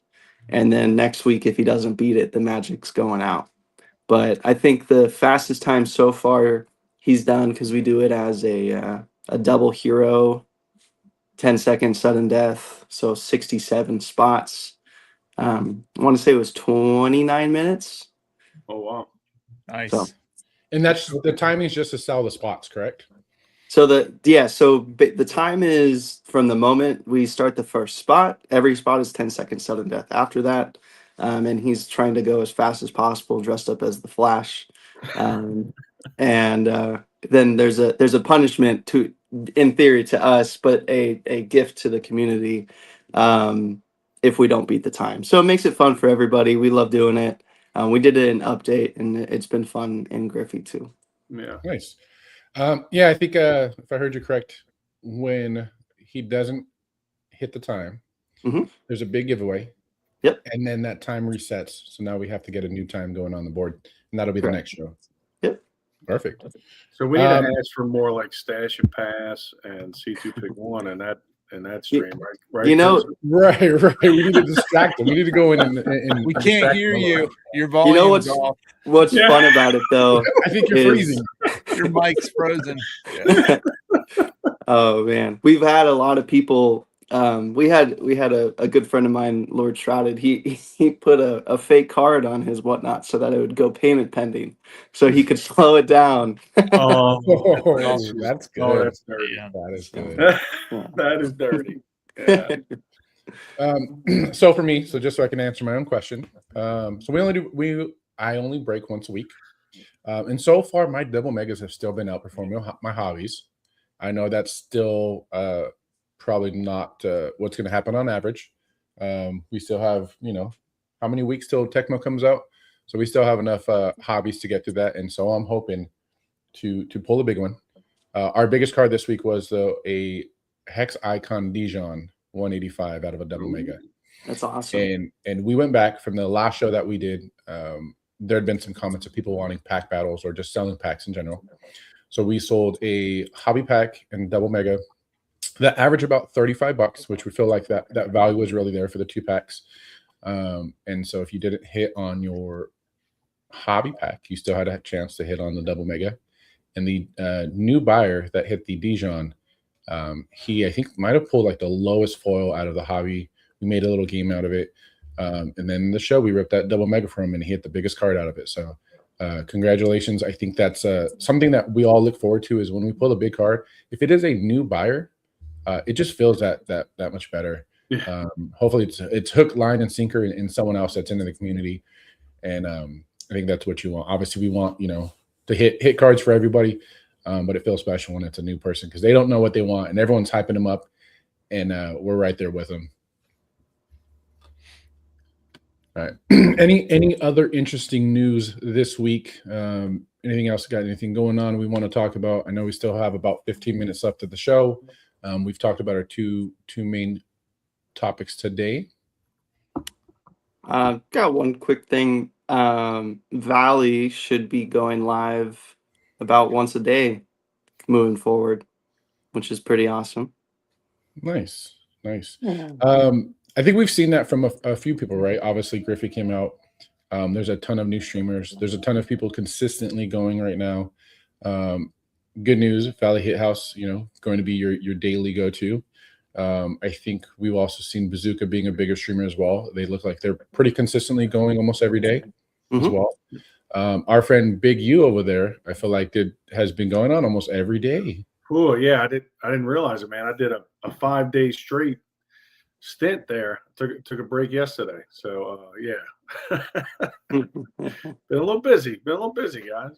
and then next week, if he doesn't beat it, the magic's going out. But I think the fastest time so far he's done, because we do it as a double hero, 10-second sudden death, so 67 spots. I want to say it was 29 minutes. Oh wow. Nice. So- And that's the timing is just to sell the spots, correct? So the time is from the moment we start the first spot. Every spot is 10-second sudden death after that. And he's trying to go as fast as possible, dressed up as the Flash. And then there's a punishment to, in theory, to us, but a gift to the community if we don't beat the time. So it makes it fun for everybody. We love doing it. We did it in update, and it's been fun in Griffey too. Yeah. Nice. Yeah, I think if I heard you correct, when he doesn't hit the time, there's a big giveaway. Yep. And then that time resets. So now we have to get a new time going on the board, and that'll be the next show. Yep. Perfect. So we need to ask for more like stash and pass and C2 pick one and that stream, right? You know, Right. We need to distract them. We need to go in and We can't distract hear them. you. Your volume. You know what's fun about it though? I think you're is- freezing. Your mic's frozen. Oh man, we've had a lot of people. We had a good friend of mine, Lord Shrouded. He put a fake card on his whatnot so that it would go payment pending, so he could slow it down. Oh, That's good. oh, that's dirty. Yeah. That is good. That is dirty. Yeah. So for me, so just so I can answer my own question, so I only break once a week, and so far my double megas have still been outperforming my hobbies. I know that's still probably not what's going to happen on average. We still have, how many weeks till Tecmo comes out, so we still have enough hobbies to get through that, and so I'm hoping to pull a big one. Our biggest card this week was a Hex Icon Dijon 185 out of a double mega. That's awesome. And we went back from the last show that we did. There had been some comments of people wanting pack battles or just selling packs in general. So we sold a hobby pack and double mega that averaged about $35, which we feel like that value was really there for the 2 packs. And so if you didn't hit on your hobby pack, you still had a chance to hit on the double mega. And the new buyer that hit the Dijon, he, I think, might have pulled like the lowest foil out of the hobby. We made a little game out of it. And then in the show, we ripped that double mega from him, and he hit the biggest card out of it. So congratulations. I think that's something that we all look forward to, is when we pull a big card. If it is a new buyer, it just feels that much better. Yeah. Hopefully it's hook, line, and sinker in someone else that's into the community. And I think that's what you want. Obviously, we want, to hit cards for everybody. But it feels special when it's a new person, because they don't know what they want, and everyone's hyping them up, and we're right there with them. All right. Any other interesting news this week? Anything else? Got anything going on we want to talk about? I know we still have about 15 minutes left of the show. We've talked about our two main topics today. Got one quick thing. Valley should be going live about once a day moving forward, which is pretty awesome. Nice. I think we've seen that from a few people, right? Obviously, Griffey came out. There's a ton of new streamers. There's a ton of people consistently going right now. Good news, Valley Hit House, going to be your daily go-to. I think we've also seen Bazooka being a bigger streamer as well. They look like they're pretty consistently going almost every day as well. Our friend Big U over there, I feel like has been going on almost every day. Oh yeah, I didn't realize it, man. I did a 5-day straight stint there. Took a break yesterday. So yeah. Been a little busy, guys.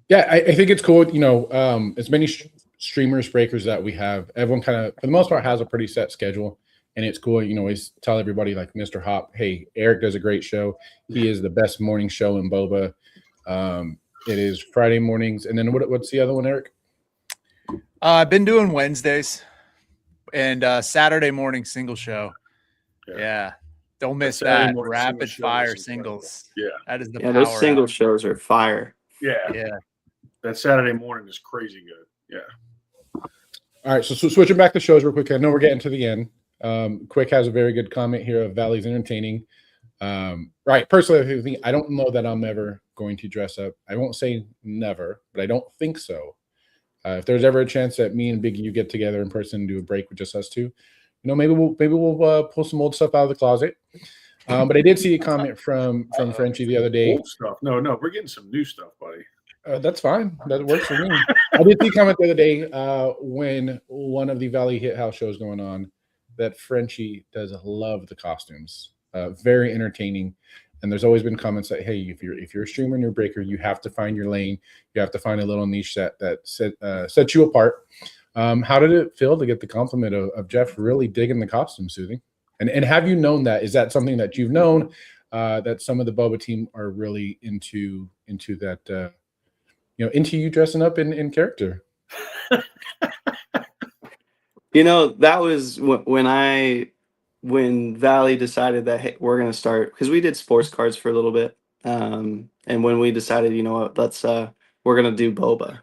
Yeah, I think it's cool. As many streamers, breakers that we have, everyone kind of, for the most part, has a pretty set schedule. And it's cool, always tell everybody, like Mr. Hop, hey, Eric does a great show. He is the best morning show in Boba. It is Friday mornings. And then what's the other one, Eric? I've been doing Wednesdays and Saturday morning single show. Yeah. Don't miss Saturday that. morning Rapid single fire show is singles. Yeah. That is the Yeah, power. those single shows are fire. Yeah. Yeah. That Saturday morning is crazy good. Yeah. All right, so switching back to shows real quick. I know we're getting to the end. Quick has a very good comment here of Valley's entertaining. Right, personally, I don't know that I'm ever going to dress up. I won't say never, but I don't think so. If there's ever a chance that me and Biggie you get together in person and do a break with just us two, maybe we'll pull some old stuff out of the closet. But I did see a comment from Frenchie the other day. Old stuff. No, we're getting some new stuff, buddy. That's fine. That works for me. I did see a comment the other day when one of the Valley Hit House shows going on that Frenchie does love the costumes. Very entertaining. And there's always been comments that, hey, if you're a streamer and you're a breaker, you have to find your lane. You have to find a little niche that sets you apart. How did it feel to get the compliment of Jeff really digging the costume, Susie? And have you known that? Is that something that you've known that some of the Boba team are really into that, into you dressing up in character? That was when Valley decided that, hey, we're going to start, because we did sports cards for a little bit. And when we decided, we're going to do Boba.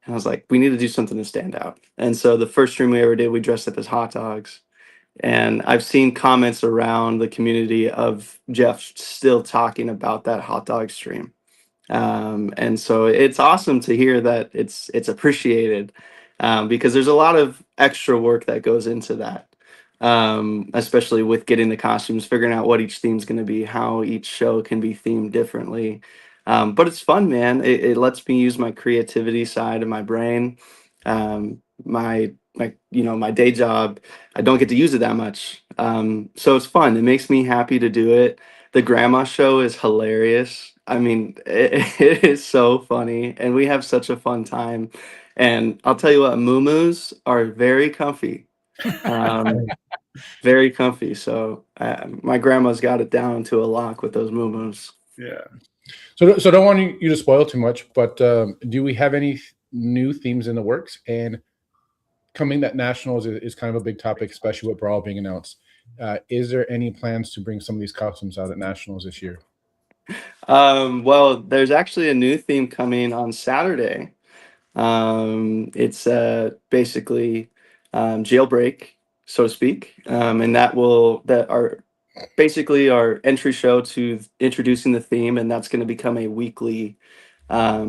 And I was like, we need to do something to stand out. And so the first stream we ever did, we dressed up as hot dogs. And I've seen comments around the community of Jeff still talking about that hot dog stream. And so it's awesome to hear that it's appreciated, because there's a lot of extra work that goes into that. Especially with getting the costumes, figuring out what each theme's going to be, how each show can be themed differently. But it's fun, man. It lets me use my creativity side of my brain. My day job, I don't get to use it that much. So it's fun. It makes me happy to do it. The grandma show is hilarious. I mean, it is so funny, and we have such a fun time. And I'll tell you what, muumuus are very comfy. Very comfy. So my grandma's got it down to a lock with those muumuus. Yeah. So don't want you to spoil too much, but do we have any new themes in the works? And coming that nationals is kind of a big topic, especially with Brawl being announced. Is there any plans to bring some of these costumes out at nationals this year? Well, there's actually a new theme coming on Saturday. It's basically jailbreak, so to speak, and that are basically our entry show to introducing the theme, and that's going to become a weekly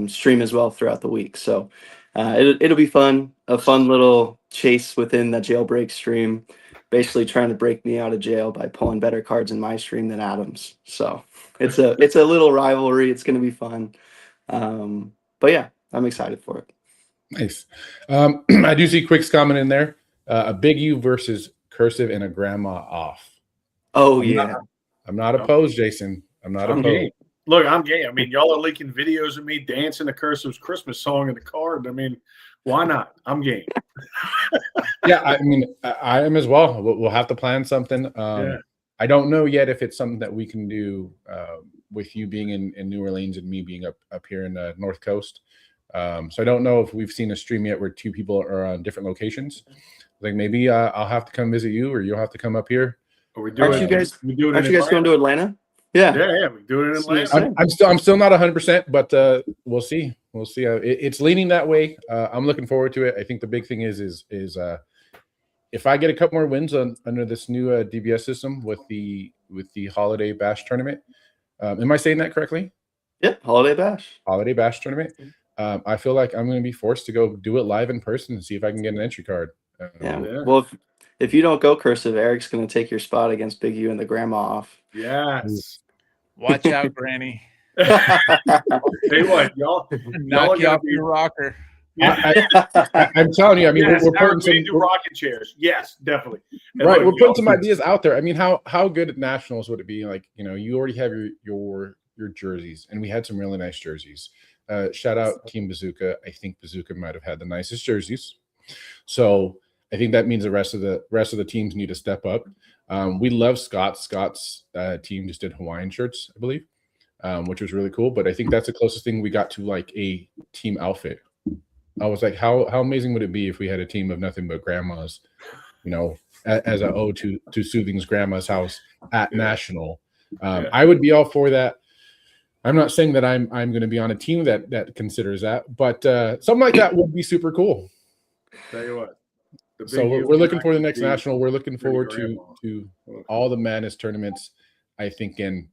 stream as well throughout the week. So it'll be fun, a fun little chase within the jailbreak stream, basically trying to break me out of jail by pulling better cards in my stream than Adam's. So it's a little rivalry. It's going to be fun, but yeah, I'm excited for it. Nice. I do see Quick's comment in there. A Big U versus Cursive and a grandma off. Oh, yeah. I'm not opposed, Jason. I'm opposed. Game. Look, I'm game. I mean, y'all are leaking videos of me dancing the Cursive's Christmas song in the card. I mean, why not? I'm game. Yeah, I mean, I am as well. We'll have to plan something. Yeah. I don't know yet if it's something that we can do with you being in New Orleans and me being up here in the North Coast. So I don't know if we've seen a stream yet where two people are on different locations. Like maybe I'll have to come visit you, or you'll have to come up here. Are we Aren't you guys going to Atlanta? Yeah. Yeah, we do it in Atlanta. I'm still not 100%, but we'll see. We'll see. It's leaning that way. I'm looking forward to it. I think the big thing is if I get a couple more wins under this new DBS system with the Holiday Bash tournament. Am I saying that correctly? Yep, Holiday Bash tournament. I feel like I'm going to be forced to go do it live in person and see if I can get an entry card. Yeah. Well, if you don't go Cursive, Eric's going to take your spot against Big U and the grandma off. Yes. Watch out, Granny. Hey, what, y'all Knock you off your rocker. I'm telling you, I mean, yes, we're putting some rocking chairs. Yes, definitely. And right, look, we're putting some ideas out there. I mean, how good at nationals would it be? Like, you already have your jerseys, and we had some really nice jerseys. Shout out Team Bazooka. I think Bazooka might have had the nicest jerseys. So I think that means the rest of the teams need to step up. We love Scott's team just did Hawaiian shirts, I believe, which was really cool. But I think that's the closest thing we got to like a team outfit. I was like, how amazing would it be if we had a team of nothing but grandmas, as a ode to Soothing's grandma's house at National. I would be all for that. I'm not saying that I'm going to be on a team that considers that, but something like that would be super cool. Tell you what. The So big we're looking UVI for the next could be national. We're looking pretty forward grandma. to all the Madness tournaments. I think in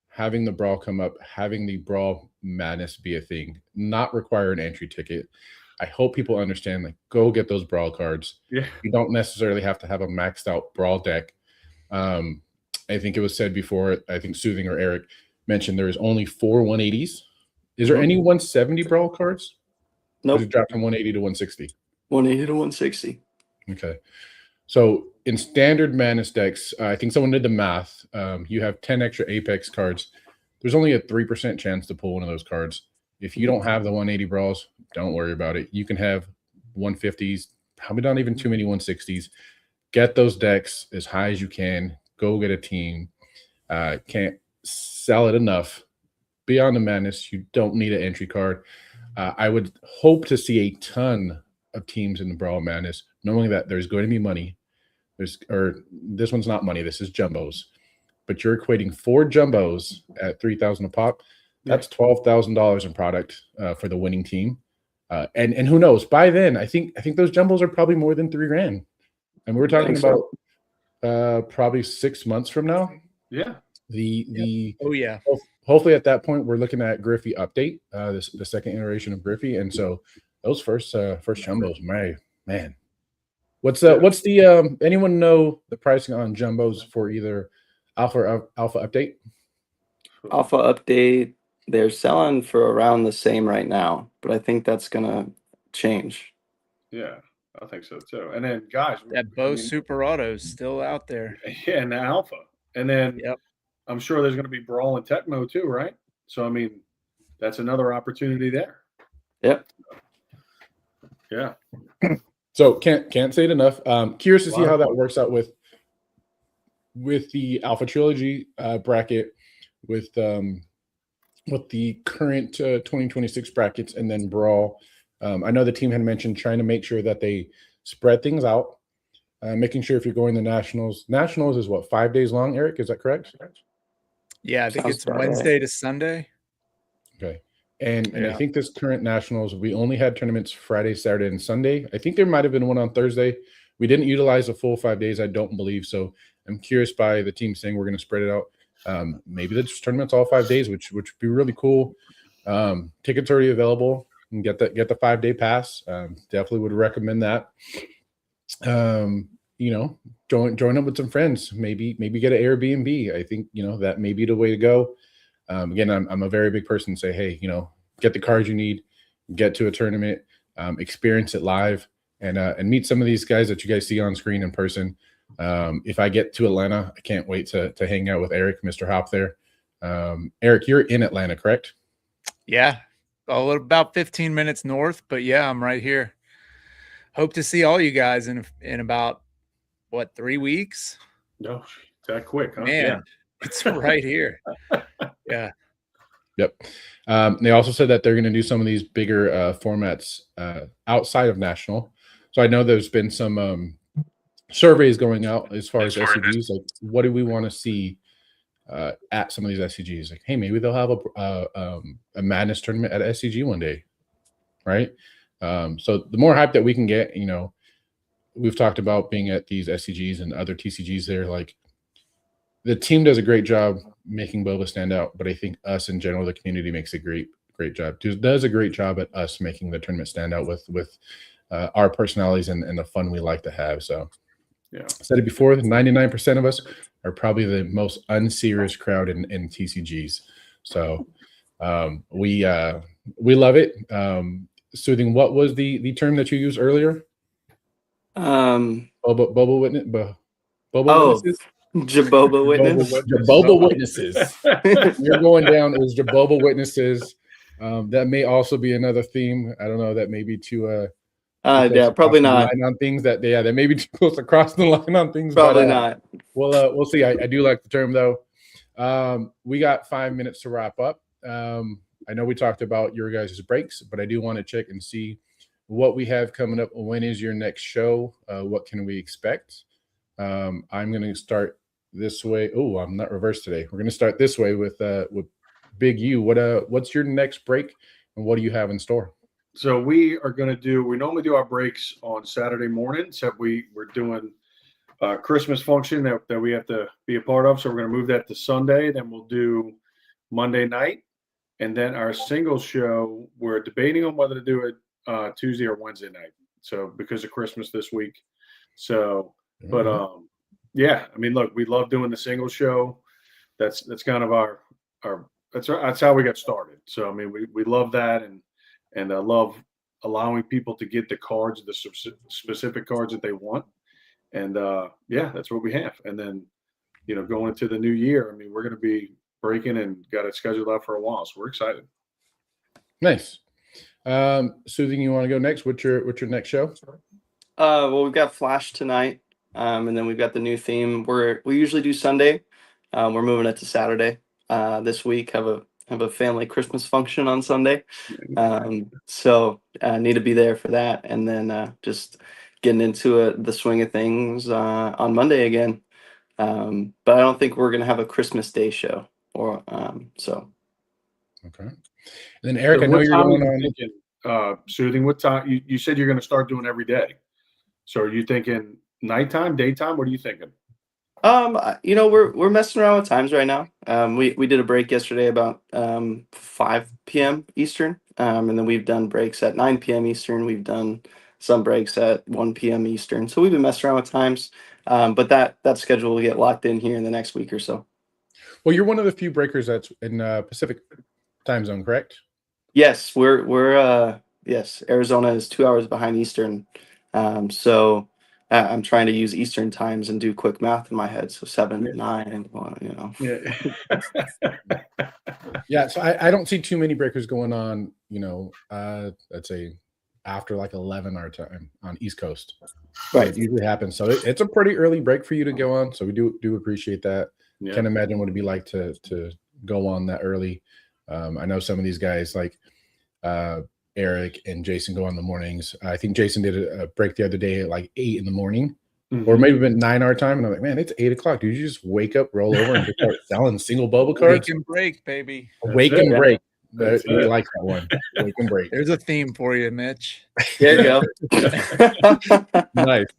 having the Brawl come up, having the Brawl Madness be a thing, not require an entry ticket. I hope people understand, like, go get those Brawl cards. Yeah. You don't necessarily have to have a maxed out Brawl deck. I think it was said before, I think Soothing or Eric mentioned there is only 4 180s. Is there any 170 Brawl cards? Nope. It dropped from 180 to 160. 180 to 160. Okay. So in standard Madness decks, I think someone did the math. You have 10 extra Apex cards. There's only a 3% chance to pull one of those cards. If you don't have the 180 Brawls, don't worry about it. You can have 150s, probably not even too many 160s. Get those decks as high as you can. Go get a team. Can't sell it enough. Beyond the Madness, you don't need an entry card. I would hope to see a ton of teams in the Brawl Madness, knowing that there's going to be money. This one's not money. This is jumbos. But you're equating 4 jumbos at $3,000 a pop. That's $12,000 in product for the winning team. And who knows? By then, I think those jumbos are probably more than $3,000. And we're talking about probably 6 months from now. Yeah. Oh yeah. Hopefully at that point we're looking at Griffey update, the second iteration of Griffey, and so those first jumbos, man. What's the anyone know the pricing on jumbos for either alpha update? Alpha update, they're selling for around the same right now, but I think that's gonna change. Yeah, I think so too. And then guys, That Bo Super Auto's still out there. yeah, and the alpha. And then Yep. I'm sure there's going to be Brawl and Tecmo too, right? So I mean, that's another opportunity there. Yep. Yeah. So can't say it enough. Curious to see how that works out with the Alpha Trilogy bracket, with the current 2026 brackets, and then Brawl. I know the team had mentioned trying to make sure that they spread things out, making sure if you're going to nationals is what, 5 days long, Eric? Is that correct? Yeah, I think Sounds it's about right. Wednesday to Sunday. Okay. And I Yeah. think this current nationals, we only had tournaments Friday, Saturday, and Sunday. I think there might have been one on Thursday. We didn't utilize the full 5 days, I don't believe. So I'm curious by the team saying we're going to spread it out. Maybe the tournament's all 5 days, which would be really cool. Tickets already available. And get the 5-day pass. Definitely would recommend that. Join up with some friends. Maybe get an Airbnb. I think that may be the way to go. Again, I'm a very big person to say, hey, get the cards you need, get to a tournament, experience it live, and meet some of these guys that you guys see on screen in person. If I get to Atlanta, I can't wait to hang out with Eric, Mr. Hop there. Eric, you're in Atlanta, correct? Yeah. About 15 minutes north, but yeah, I'm right here. Hope to see all you guys in about 3 weeks? No, that quick, huh? Man, Yeah. it's right here. Yeah. Yep. They also said that they're going to do some of these bigger formats outside of national. So I know there's been some surveys going out as far as SCGs. Like, what do we want to see at some of these SCGs? Like, hey, maybe they'll have a Madness tournament at SCG one day, right? So the more hype that we can get, we've talked about being at these SCGs and other TCGs there. Like, the team does a great job making Boba stand out, but I think us in general, the community makes a great job. Does a great job at us making the tournament stand out with our personalities and the fun we like to have. So, Yeah. I said it before, 99% of us are probably the most unserious crowd in TCGs. So we love it. Soothing, what was the term that you used earlier? Boba witness. Witnesses? Jaboba witness. Jaboba witnesses. You're going down as Jaboba witnesses. That may also be another theme. I don't know. That may be too. Yeah, probably not. On things that may be too close to cross the line on things. Probably not. We'll see. I do like the term though. We got 5 minutes to wrap up. I know we talked about your guys' breaks, but I do want to check and see what we have coming up. When is your next show? What can we expect? I'm going to start this way. Oh, I'm not reversed today. We're going to start this way with Big U. What's your next break, and what do you have in store? So we are going to we normally do our breaks on Saturday morning, except we're doing a Christmas function that we have to be a part of. So we're going to move that to Sunday. Then we'll do Monday night. And then our singles show, we're debating on whether to do it Tuesday or Wednesday night. So because of Christmas this week. So, but yeah, I mean, look, we love doing the singles show. That's kind of our that's how we got started. So, I mean, we love that. And I love allowing people to get the cards, the specific cards that they want. And yeah, that's what we have. And then, going into the new year, I mean, we're going to be breaking and got it scheduled out for a while. So we're excited. Nice. Soothing, you want to go next? What's your next show? Well, we've got Flash tonight, and then we've got the new theme. We usually do Sunday. We're moving it to Saturday this week. Have a family Christmas function on Sunday, so I need to be there for that, and then just getting into the swing of things on Monday again. But I don't think we're gonna have a Christmas Day show, or so. Okay. And then Eric, I know you're going on. Thinking, Soothing, what time? You said you're going to start doing every day. So are you thinking nighttime, daytime? What are you thinking? We're messing around with times right now. We did a break yesterday about 5 p.m. Eastern, and then we've done breaks at 9 p.m. Eastern. We've done some breaks at 1 p.m. Eastern. So we've been messing around with times, but that schedule will get locked in here in the next week or so. Well, you're one of the few breakers that's in Pacific time zone, correct? Yes, yes. Arizona is 2 hours behind Eastern, so. I'm trying to use Eastern times and do quick math in my head. So 7, 9, well, Yeah. Yeah. So I don't see too many breakers going on, let's say after like 11 our time on East Coast. Right. It usually happens. So it's a pretty early break for you to go on. So we do appreciate that. Yeah. Can't imagine what it'd be like to go on that early. I know some of these guys like Eric and Jason go on in the mornings. I think Jason did a break the other day at like 8 in the morning, or maybe even 9 our time. And I'm like, man, it's 8 o'clock. Dude, you just wake up, roll over, and just start selling single bubble cards. Wake and break, baby. Wake and break. We like that one. Wake and break. There's a theme for you, Mitch. There you go.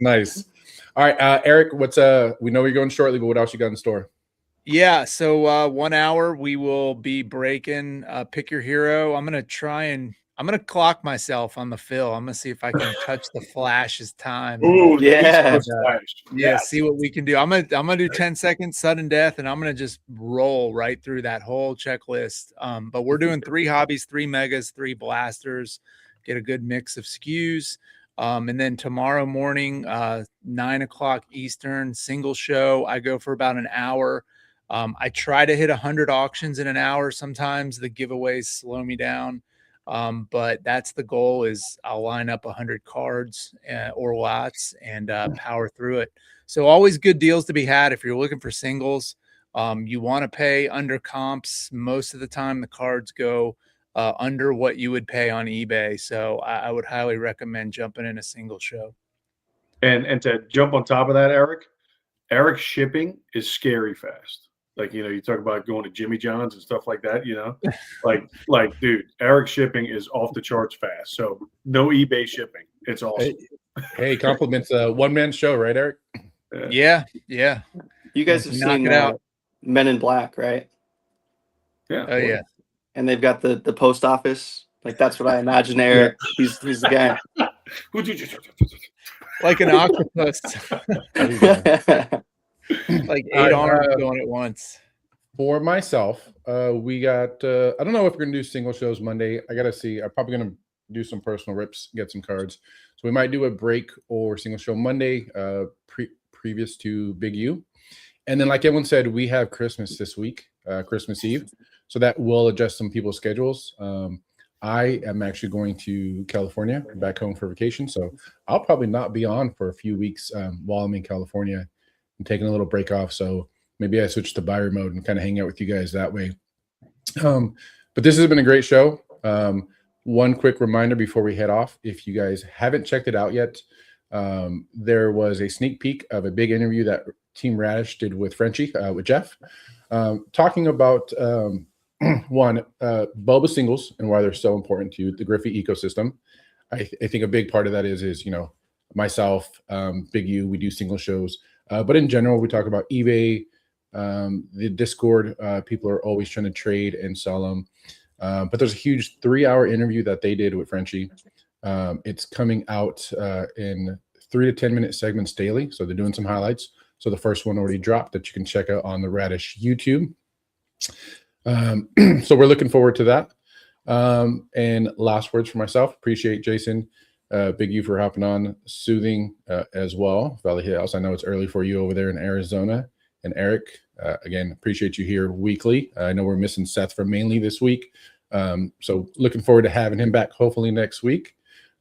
Nice. All right, Eric, what's we know you're going shortly, but what else you got in store? Yeah, so 1 hour we will be breaking pick your hero. I'm gonna clock myself on the fill. I'm gonna see if I can touch the Flash's time. Oh yeah. Yeah, see what we can do. I'm gonna do 10 seconds sudden death, and I'm gonna just roll right through that whole checklist. But we're doing 3 hobbies, 3 megas, 3 blasters, get a good mix of SKUs. And then tomorrow morning, 9 o'clock Eastern, single show. I go for about an hour. I try to hit 100 auctions in an hour. Sometimes the giveaways slow me down. But that's the goal. Is I'll line up 100 cards or lots and power through it. So always good deals to be had if you're looking for singles. You want to pay under comps. Most of the time the cards go under what you would pay on eBay. So I would highly recommend jumping in a single show. And to jump on top of that, Eric's shipping is scary fast. Like, you talk about going to Jimmy John's and stuff like that, like, dude, Eric's shipping is off the charts fast. So no eBay shipping. It's awesome. Hey, compliments one-man show, right, Eric? Yeah. You guys have seen Men in Black, right? Yeah. Oh yeah. And they've got the post office. Like, that's what I imagine Eric. He's the guy. Like an octopus. Like 8 arms going at once. For myself, we got I don't know if we're gonna do single shows Monday. I gotta see. I'm probably gonna do some personal rips, get some cards. So we might do a break or single show Monday, previous to Big U. And then, like everyone said, we have Christmas this week, Christmas Eve. So that will adjust some people's schedules. I am actually going to California, back home for vacation. So I'll probably not be on for a few weeks while I'm in California. I'm taking a little break off. So maybe I switch to buyer mode and kind of hang out with you guys that way. But this has been a great show. One quick reminder before we head off, if you guys haven't checked it out yet, there was a sneak peek of a big interview that Team Radish did with Frenchie, with Jeff, talking about one, Bulba singles and why they're so important to you, the Griffey ecosystem. I think a big part of that is, myself, Big U, we do single shows. But in general, we talk about eBay, the Discord. People are always trying to trade and sell them. But there's a huge 3-hour interview that they did with Frenchie. It's coming out in 3 to 10 minute segments daily. So they're doing some highlights. So the first one already dropped that you can check out on the Radish YouTube. So we're looking forward to that. And last words for myself. Appreciate Jason, Big U for hopping on, Soothing as well. Valley Hills. I know it's early for you over there in Arizona. And Eric, again, appreciate you here weekly. I know we're missing Seth from Mainly this week. So looking forward to having him back hopefully next week.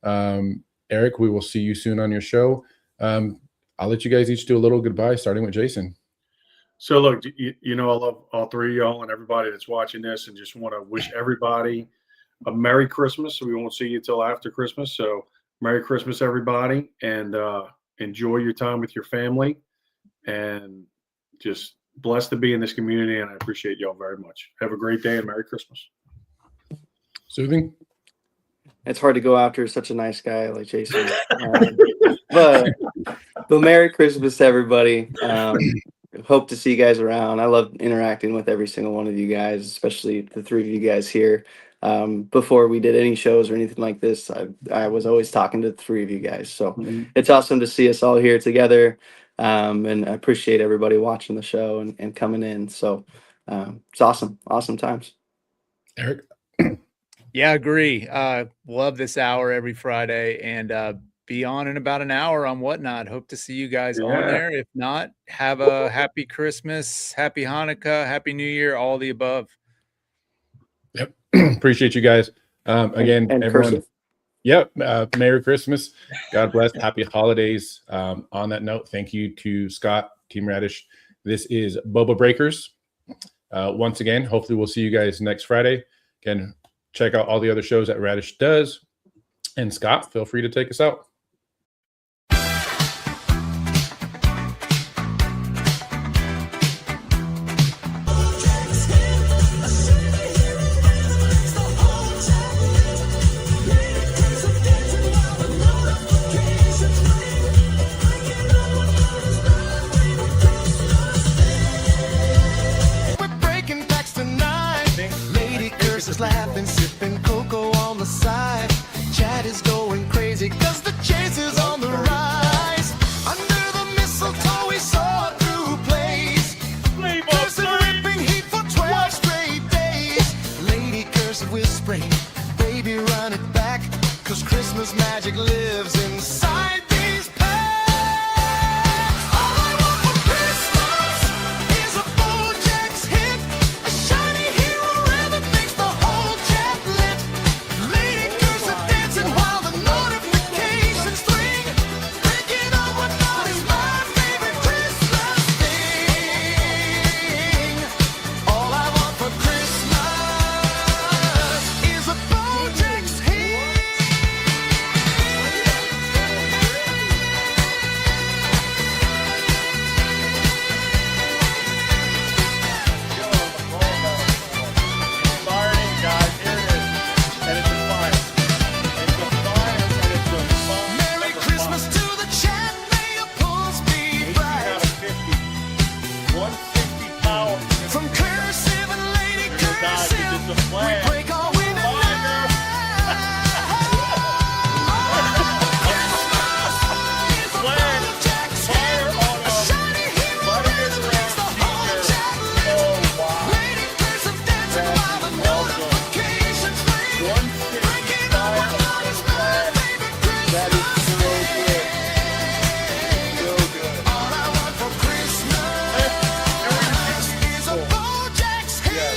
Eric, we will see you soon on your show. I'll let you guys each do a little goodbye, starting with Jason. So look, I love all three of y'all and everybody that's watching this, and just want to wish everybody a Merry Christmas. So we won't see you till after Christmas. So Merry Christmas, everybody, and enjoy your time with your family, and just blessed to be in this community. And I appreciate y'all very much. Have a great day and Merry Christmas. Soothing. It's hard to go after such a nice guy like Jason. But Merry Christmas to everybody. Hope to see you guys around. I love interacting with every single one of you guys, especially the three of you guys here. Before we did any shows or anything like this, I was always talking to the three of you guys. So it's awesome to see us all here together. And I appreciate everybody watching the show and coming in. So it's awesome. Awesome times. Eric. Yeah, agree. Love this hour every Friday, and be on in about an hour on Whatnot. Hope to see you guys on there. If not, have a happy Christmas, happy Hanukkah, happy New Year, all the above. Yep. Appreciate you guys. Again, and everyone. Yep. Merry Christmas. God bless. Happy holidays. On that note, thank you to Scott, Team Radish. This is Boba Breakers. Once again, hopefully we'll see you guys next Friday. Again, check out all the other shows that Radish does. And Scott, feel free to take us out. We're breaking backs tonight. Lady curses laughing, sipping cocoa on the side. Chat is going crazy cause the chase is on the rise. Under the mistletoe we saw through plays. Cursive ripping heat for 12 straight days. Lady cursive whispering, baby run it back, cause Christmas magic lives inside these packs. All I want for Christmas is a Bojack's hit, a shiny hero red that makes the whole chat lit. Lady cursive dancing while the notifications ring. Thinking of what not is my favorite Christmas thing. All I want for Christmas is a Bojack's hit. Merry Christmas to the chat, may your pulse be bright. From cursive and lady cursive, we break all winning night. Christmas is a Bojack's hit, a shiny hero red that makes the whole chat lit. Lady cursive dancing while the notifications ring. Breaking all what not is my favorite Christmas thing. All I want for Christmas is a Bojack's hit.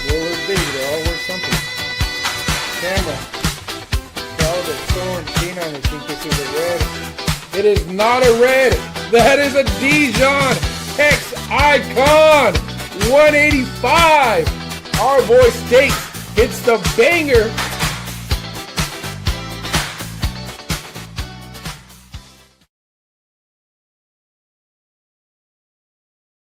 Roller B, they all worth something. Camera. Velvet, Thorn, Xenon, I think this is a red. It is not a red. That is a Dijon Hex Icon 185. Our boy Stakes hits the banger